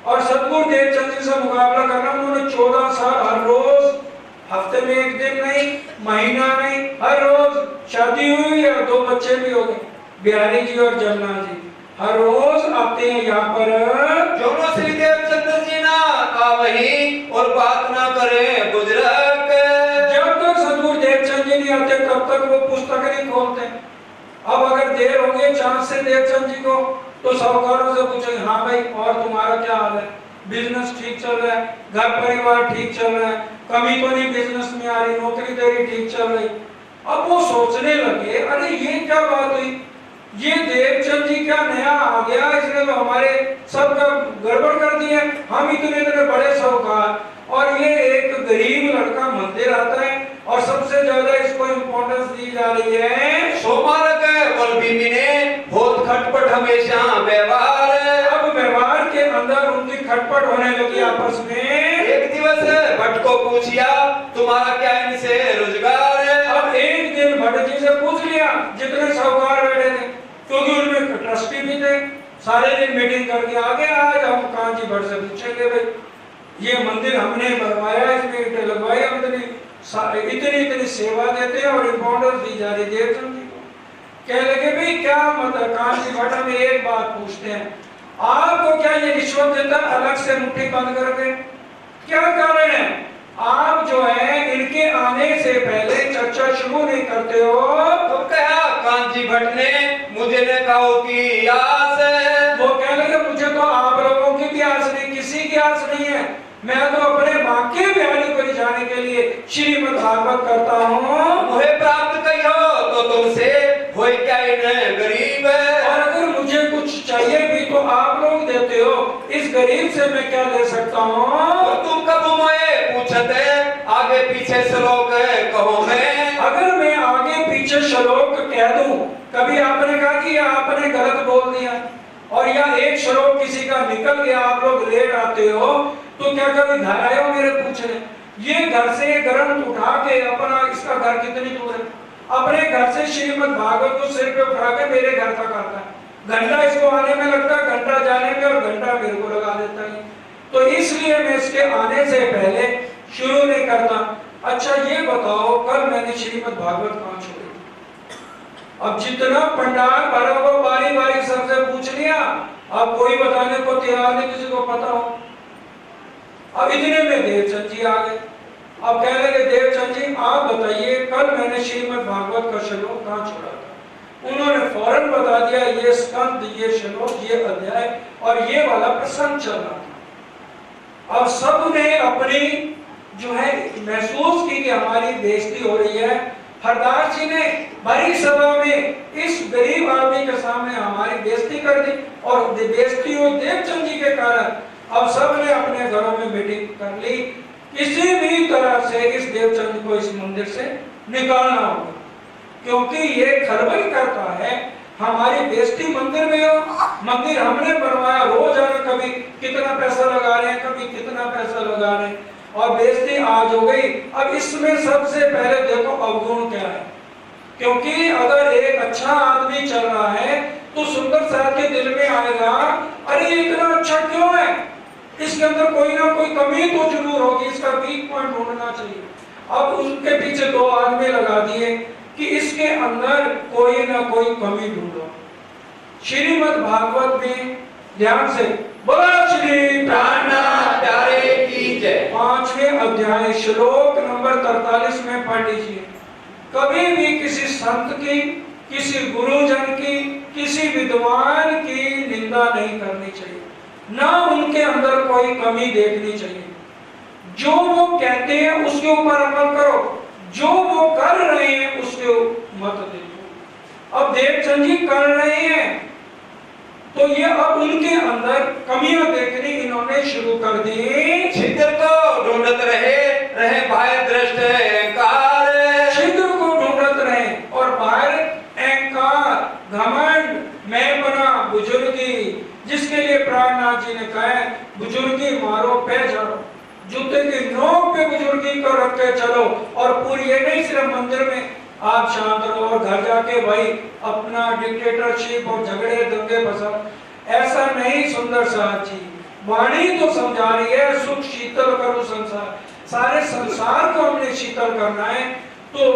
और सदगुरु देवचंद जी से मुकाबला करना, उन्होंने 14 साल हर रोज, हफ्ते में एक दिन नहीं, महीना नहीं, हर रोज शादी हुई और 2 बच्चे भी हो गए, बिहारी जी और जमुना जी, हर रोज आते हैं यहाँ पर। जो श्री देवचंद्र जी ना का वही और बात ना करे बुजुर्ग। जब तक सदगुरु देवचंद जी नहीं आते तब तक वो पुस्तक नहीं खोलते। अब अगर देर हो गई चांस से देवचंद जी को, तो साहूकारों से पूछेंगे, हाँ भाई और तुम्हारा क्या हाल है, बिजनेस ठीक चल रहा है, घर परिवार ठीक चल रहा है, कमी तो नहीं बिजनेस में आ रही, नौकरी तेरी ठीक चल रही। अब वो सोचने लगे, अरे ये क्या बात हुई, ये देवचंद जी क्या नया आ गया, इसने तो हमारे सबका गड़बड़ कर दिया, हम इतने बड़े साहूकार और ये एक गरीब लड़का मंदिर आता है और सबसे ज्यादा इसको इम्पोर्टेंस दी जा रही है। सोमारक बलबीमी ने बहुत खटपट हमेशा व्यवहार। अब व्यवहार के अंदर उनकी खटपट होने लगी आपस में। एक दिवस भट्ट को पूछिया, तुम्हारा क्या इनसे रोजगार है। अब एक दिन भट्ट जी से पूछ लिया, जितने साहूकार बैठे थे, क्योंकि उनमें ट्रस्टी भी थे, सारे दिन मीटिंग करके आगे आज हम कांची भट्ट से पूछेंगे, भाई ये मंदिर हमने बनवाया, इसमें ईंटें लगवाई, हम इतनी सेवा देते हैं और इम्पोर्टेंस दी जा रही है देवचंद जी को। कह लगे भाई क्या मतलब, कांची भट्ट में एक बात पूछते हैं, आपको क्या ये रिश्वत देता अलग से मुट्ठी बंद करके, क्या कारण है आप जो है इनके आने से पहले चर्चा शुरू नहीं करते हो। तो कहा कांची भट्ट ने, मुझे ने कहो कि आस है। वो कह लगे मुझे तो आप लोगों की भी आस नहीं, किसी की आस नहीं है, मैं तो अपने बाकी बिहारी को जाने के लिए श्रीमद् भागवत करता हूँ। मुझे प्राप्त कहियो तो तुमसे होए क्या इन्हें गरीब है। और अगर मुझे कुछ चाहिए भी तो आप लोग देते हो, इस गरीब से मैं क्या ले सकता हूँ। और तुम कब मुझे पूछते आगे पीछे श्लोक कहो मैं। अगर मैं आगे पीछे श्लोक कह दूं, कभी आपने कहा कि आपने गलत बोल दिया और या एक श्लोक किसी का निकल गया, आप लोग लेट आते हो, तो क्या कभी घर आए हो मेरे पूछने, ये घर से ग्रंथ उठा के अपना, इसका घर कितनी दूर है, अपने घर से श्रीमद् भागवत को सिर पे उठा के मेरे घर तक आता है, घंटा इसको आने में लगता है, घंटा जाने में और घंटा मेरे को लगा देता है। तो इसलिए मैं इसके आने से पहले शुरू नहीं करता। अच्छा ये बताओ, कल मैंने श्रीमद् भागवत कहाँ छोड़ी? अब जितना पंडाल भरा हो बारी बारी सबसे पूछ लिया, अब कोई बताने को तैयार नहीं, किसी को पता हो। अब इतने में देवचंद जी आ गए। अब कह लगे देवचंद जी आप बताइए, कल मैंने श्रीमद् भागवत का श्लोक कहाँ छोड़ा था? उन्होंने फौरन बता दिया, ये स्कंद, ये श्लोक, ये अध्याय और ये वाला प्रसंग चल रहा था। अब सब ने अपनी जो है महसूस की कि हमारी बेइज्जती हो रही है। हरदास जी ने भरी सभा में इस गरीब आदमी के सामने हमारी बेइज्जती कर दी और बेइज्जती हुई देवचंद जी के कारण अब सब ने अपने घरों में मीटिंग कर ली, किसी भी तरह से इस देवचंद को इस मंदिर से निकालना होगा, क्योंकि ये खलबल करता है। हमारी बेइज्जती मंदिर में हो, मंदिर हमने बनवाया, रोजाना कभी कितना पैसा लगा रहे हैं, कभी कितना पैसा लगा रहे हैं, और बेइज्जती आज हो गई। अब इसमें सबसे पहले देखो अवगुण क्या है, क्योंकि अगर एक अच्छा आदमी चल रहा है तो सुंदर साहब के दिल में आएगा, अरे इतना अच्छा क्यों है, इसके अंदर कोई ना कोई कमी तो जरूर होगी, इसका वीक पॉइंट ढूंढना चाहिए। अब उसके पीछे दो आदमी लगा दिए कि इसके अंदर कोई ना कोई कमी ढूंढो। श्रीमद् भागवत में ध्यान से बोला श्री प्राणनाथ प्यारे की जय। 5वें अध्याय श्लोक नंबर 43 में पढ़ लीजिए। कभी भी किसी संत की, किसी गुरुजन की, किसी विद्वान की निंदा नहीं करनी चाहिए, ना उनके अंदर कोई कमी देखनी चाहिए। जो वो कहते हैं उसके ऊपर अमल करो, जो वो कर रहे हैं उसके मत देखो। अब देवचंद जी कर रहे हैं तो ये अब उनके अंदर कमियां देखनी इन्होंने शुरू कर दी। छिद्र को ढूंढत रहे बाह्य दृष्ट अहंकार, छिद्र को ढूंढत रहे और बाहर अहंकार, घमंड, मैं बना, बुजुर्गी, जिसके लिए प्राणनाथ जी ने कहा है बुजुर्गी मारो पे चढ़ो, जूते की नोक पे बुजुर्गी को रख के चलो। और पूरी ये नहीं सिर्फ मंदिर में आप शांत रहो और घर जाके भाई अपना डिक्टेटरशिप और झगड़े दंगे पसंद, ऐसा नहीं। सुंदर साहब जी वाणी तो समझा रही है, सुख शीतल करो संसार, सारे संसार को हमने शीतल करना है। तो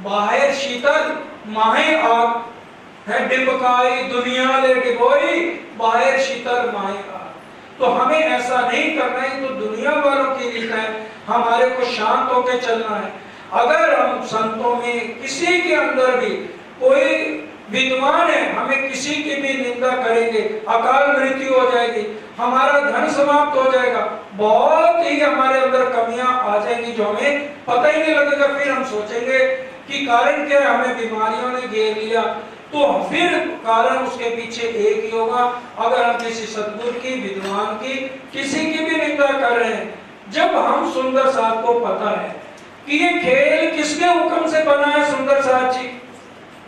बाहर शीतल माहे आग है, डिबकाई दुनिया ले डिबोई, बाहर शीतल माहे आग। तो हमें ऐसा नहीं करना है, तो दुनिया वालों की रीत है, हमारे को शांत होकर चलना है। अगर हम संतों में किसी के अंदर भी कोई विद्वान है, हमें किसी की भी निंदा करेंगे, अकाल मृत्यु हो जाएगी, हमारा धन समाप्त हो जाएगा, बहुत ही हमारे अंदर कमियां आ जाएंगी जो हमें पता ही नहीं लगेगा। फिर हम सोचेंगे कि कारण क्या है, हमें बीमारियों ने घेर लिया, तो फिर कारण उसके पीछे एक ही होगा। अगर हम किसी सद्गुरु की, विद्वान की, किसी की भी निंदा कर रहे हैं, जब हम सुंदर साहब को पता है कि ये खेल किसके हुक्म से बना है, सुंदर साहब जी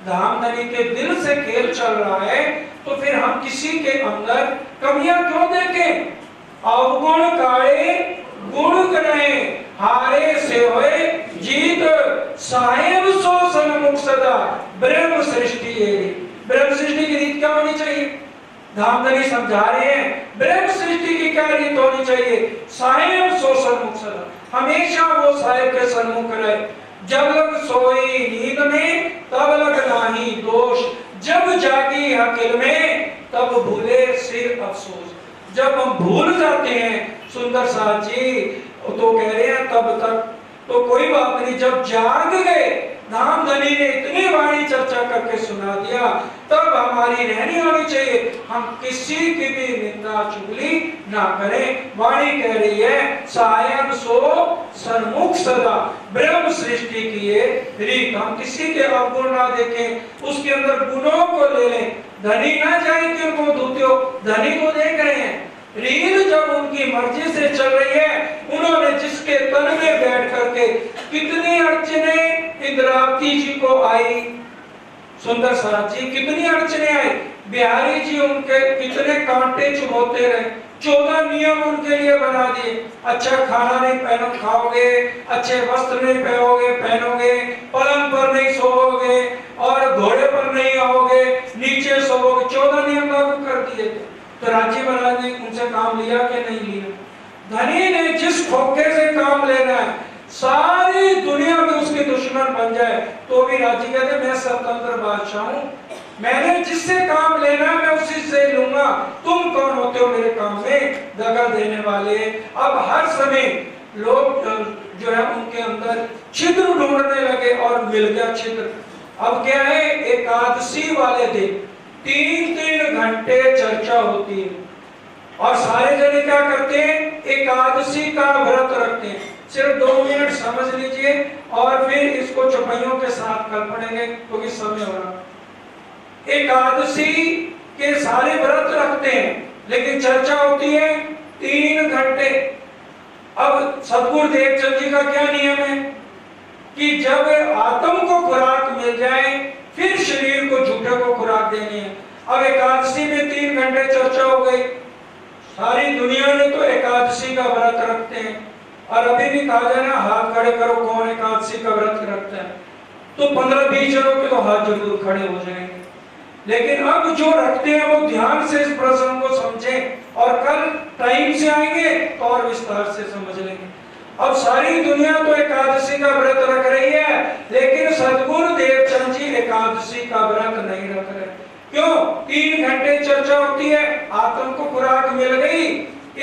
धामधनी के दिल से खेल चल रहा है, तो फिर हम किसी के अंदर कमियां क्यों देखें। अवगुण काढ़े गुण गणे, हारे से होए जीत, साहेब सो सन्मुख सदा, ब्रह्म सृष्टि ये। ब्रह्म सृष्टि की रीत क्या होनी चाहिए, धामधनी समझा रहे हैं। ब्रह्म सृष्टि की क्या रीत होनी चाहिए, साहेब सो सन्मुख सदा, हमेशा वो साहेब के सन्मुख रहे। जब लग सोई नींद में तब लग नाही दोष, जब जागी अकिल में तब भूले सिर अफसोस। जब हम भूल जाते हैं सुंदर साहब जी, तो कह रहे हैं तब तक तो कोई बात नहीं, जब जाग गए, धामधनी ने इतनी वाणी चर्चा करके सुना दिया, तब हमारी रहनी होनी चाहिए, हम किसी की भी निंदा चुगली ना करें। वाणी कह रही है सायन सो सन्मुख सदा, ब्रह्म सृष्टि की ये रीत, हम किसी के अवगुण ना देखें, उसके अंदर गुणों को ले लें। धनी ना जाए कि उनको धुत्यो, धनी को देख रहे हैं, रील जब उनकी मर्जी से चल रही है, उन्होंने जिसके तन में बैठ करके कितनी अड़चने इंद्रावती जी को आई, सुंदर साहब जी कितनी अड़चने आई, बिहारी जी उनके कितने कांटे चुभोते रहे, 14 नियम उनके लिए बना दिए। अच्छा खाना नहीं पहनो खाओगे, अच्छे वस्त्र नहीं पहनोगे, पलंग पर नहीं सोओगे और घोड़े पर नहीं आओगे, नीचे सोओगे, 14 नियम लागू कर दिए थे। तो राजी महाराज ने उनसे काम लिया कि नहीं लिया। धनी ने जिस खोखे से काम लेना है, सारी दुनिया में उसके दुश्मन बन जाए, तो भी राजी कहते मैं स्वतंत्र बादशाह हूं, मैंने जिससे काम लेना है मैं उसी से लूंगा, तुम कौन होते हो मेरे काम में दगा देने वाले। अब हर समय लोग जो है उनके अंदर छिद्र ढूंढने लगे और मिल गया छिद्र। अब क्या है, एकादशी वाले दिन 3-3 घंटे चर्चा होती है और सारे जने क्या करते हैं, एकादशी का व्रत रखते हैं। सिर्फ 2 मिनट समझ लीजिए और फिर इसको चौपाइयों के साथ कल पढ़ेंगे क्योंकि समय हो रहा। एकादशी के सारे व्रत रखते हैं लेकिन चर्चा होती है 3 घंटे। अब सतगुरु देवचंद जी का क्या नियम है कि जब आत्म को खुराक मिल जाए फिर शरीर को झूठे को खुराक देनी है। अब एकादशी में 3 घंटे चर्चा हो गई। सारी दुनिया ने तो एकादशी का व्रत रखते हैं और अभी भी कहा जाए ना हाथ खड़े करो कौन एकादशी का व्रत रखता है, तो 15-20 जनों के तो हाथ जरूर खड़े हो जाएंगे। लेकिन अब जो रखते हैं वो ध्यान से इस प्रसंग को समझें और कल टाइम से आएंगे तो और विस्तार से समझ लेंगे। अब सारी दुनिया तो एकादशी का व्रत रख रही है लेकिन सतगुरु देवचंद जी एकादशी का व्रत नहीं रख रहे। क्यों? 3 घंटे चर्चा होती है, आत्म को खुराक मिल गई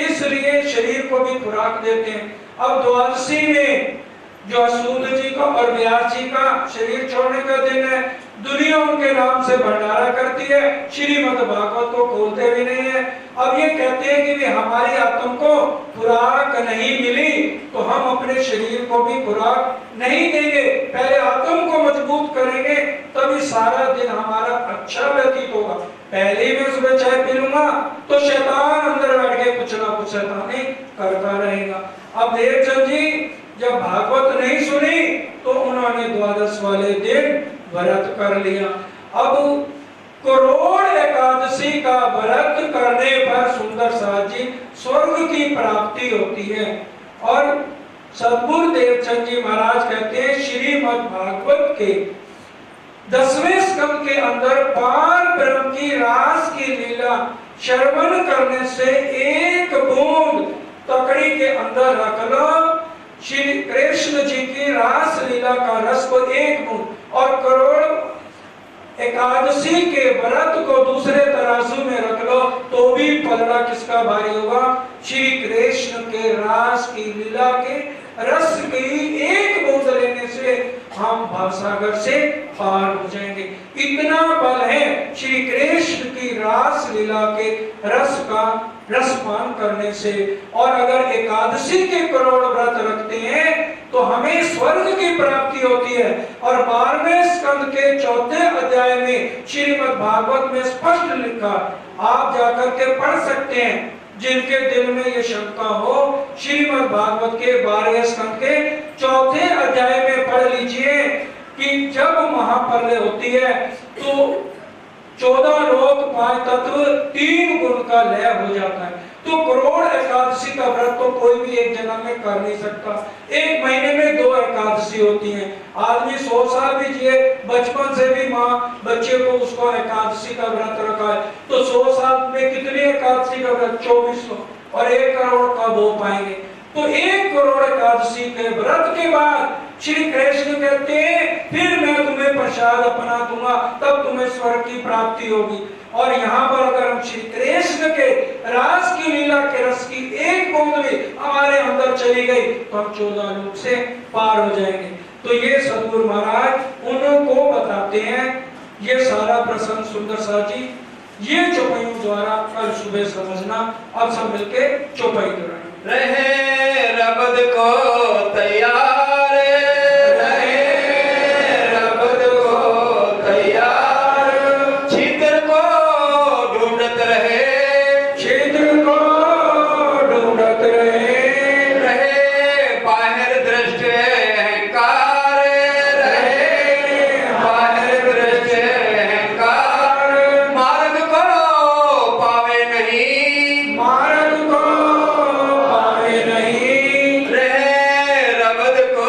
इसलिए शरीर को भी खुराक देते हैं। अब द्वादशी में जो असूद जी का और व्यास जी का शरीर छोड़ने का दिन है, दुनिया उनके नाम से भंडारा करती है, श्रीमद् भागवत को खोलते भी नहीं है। अब ये कहते हैं कि भी हमारी आत्म को खुराक नहीं मिली तो हम अपने शरीर को भी खुराक नहीं देंगे, पहले आत्म को मजबूत करेंगे तभी सारा दिन हमारा अच्छा व्यतीत होगा। पहले ही मैं सुबह चाय पी लूंगा तो शैतान अंदर बैठ के कुछ ना कुछ शैतानी करता रहेगा। अब देवचंद जी जब भागवत नहीं सुनी तो उन्होंने द्वादश वाले दिन व्रत कर लिया। अब करोड़ एकादशी का व्रत करने पर सुंदर साथ जी स्वर्ग की प्राप्ति होती है। और सतगुरु देवचंद जी महाराज कहते हैं श्रीमद् भागवत के 10वें स्कंद के अंदर पार ब्रह्म की रास की लीला श्रवण करने से एक बूंद तकड़ी के अंदर रख लो, श्री कृष्ण जी की रास लीला का रस को एक बूंद और करोड़ एकादशी के व्रत को दूसरे तराजू में रख लो तो भी पलड़ा किसका भारी होगा? श्री कृष्ण के रास की लीला के रस की एक बूंद लेने से हम भवसागर से पार हो जाएंगे। इतना बल है श्री कृष्ण की रास लीला के रस का रसपान करने से। और अगर एकादशी के करोड़ व्रत रखते हैं तो हमें स्वर्ग की प्राप्ति होती है। और 12वें स्कंद के 4थे अध्याय में श्रीमद् भागवत में स्पष्ट लिखा, आप जाकर के पढ़ सकते हैं जिनके दिल में ये शंका हो। श्रीमद् भागवत के 12वें स्कंद के 4थे अध्याय में पढ़ लीजिए कि जब महाप्रलय होती है तो 14 लोक 5 तत्व 3 गुण का लय हो जाता है। तो करोड़ एकादशी का व्रत तो कोई भी एक जन्म में कर नहीं सकता। एक महीने में 2 एकादशी होती हैं। आदमी 100 साल भी जिए, बचपन से भी माँ बच्चे को उसको एकादशी का व्रत रखा है तो 100 साल में कितनी एकादशी का व्रत? 2400 और 1 करोड़ कब हो पाएंगे? तो 1 करोड़ एकादशी के व्रत के बाद श्री कृष्ण कहते हैं फिर मैं तुम्हें प्रसाद अपना दूंगा, तब तुम्हें स्वर्ग की प्राप्ति होगी। और यहाँ पर अगर हम श्री कृष्ण के रास की लीला के रस की एक बूंद भी हमारे अंदर चली गई तो हम 14 लोक से पार हो जाएंगे। तो ये सतगुरु महाराज उनको बताते हैं। ये सारा प्रसंग सुंदर सा जी ये चौपाइयों द्वारा कल सुबह समझना। अब सब मिलके चौपाई कराएंगे। रहे रबद को तैयार, रहे रबद को तैयार, छिद्र को ढूंढत रहे, छिद्र को ढूंढत रहे बाहर दृष्ट अहंकार, रहे बाहर दृष्ट अहंकार, मार्ग को पावे नहीं, मार्ग को पावे नहीं, रहे रबद को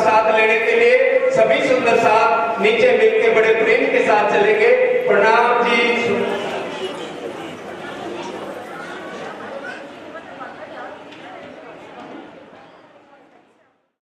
साथ लेने के लिए सभी सुंदर साथ नीचे मिलके बड़े प्रेम के साथ चलेंगे। प्रणाम जी।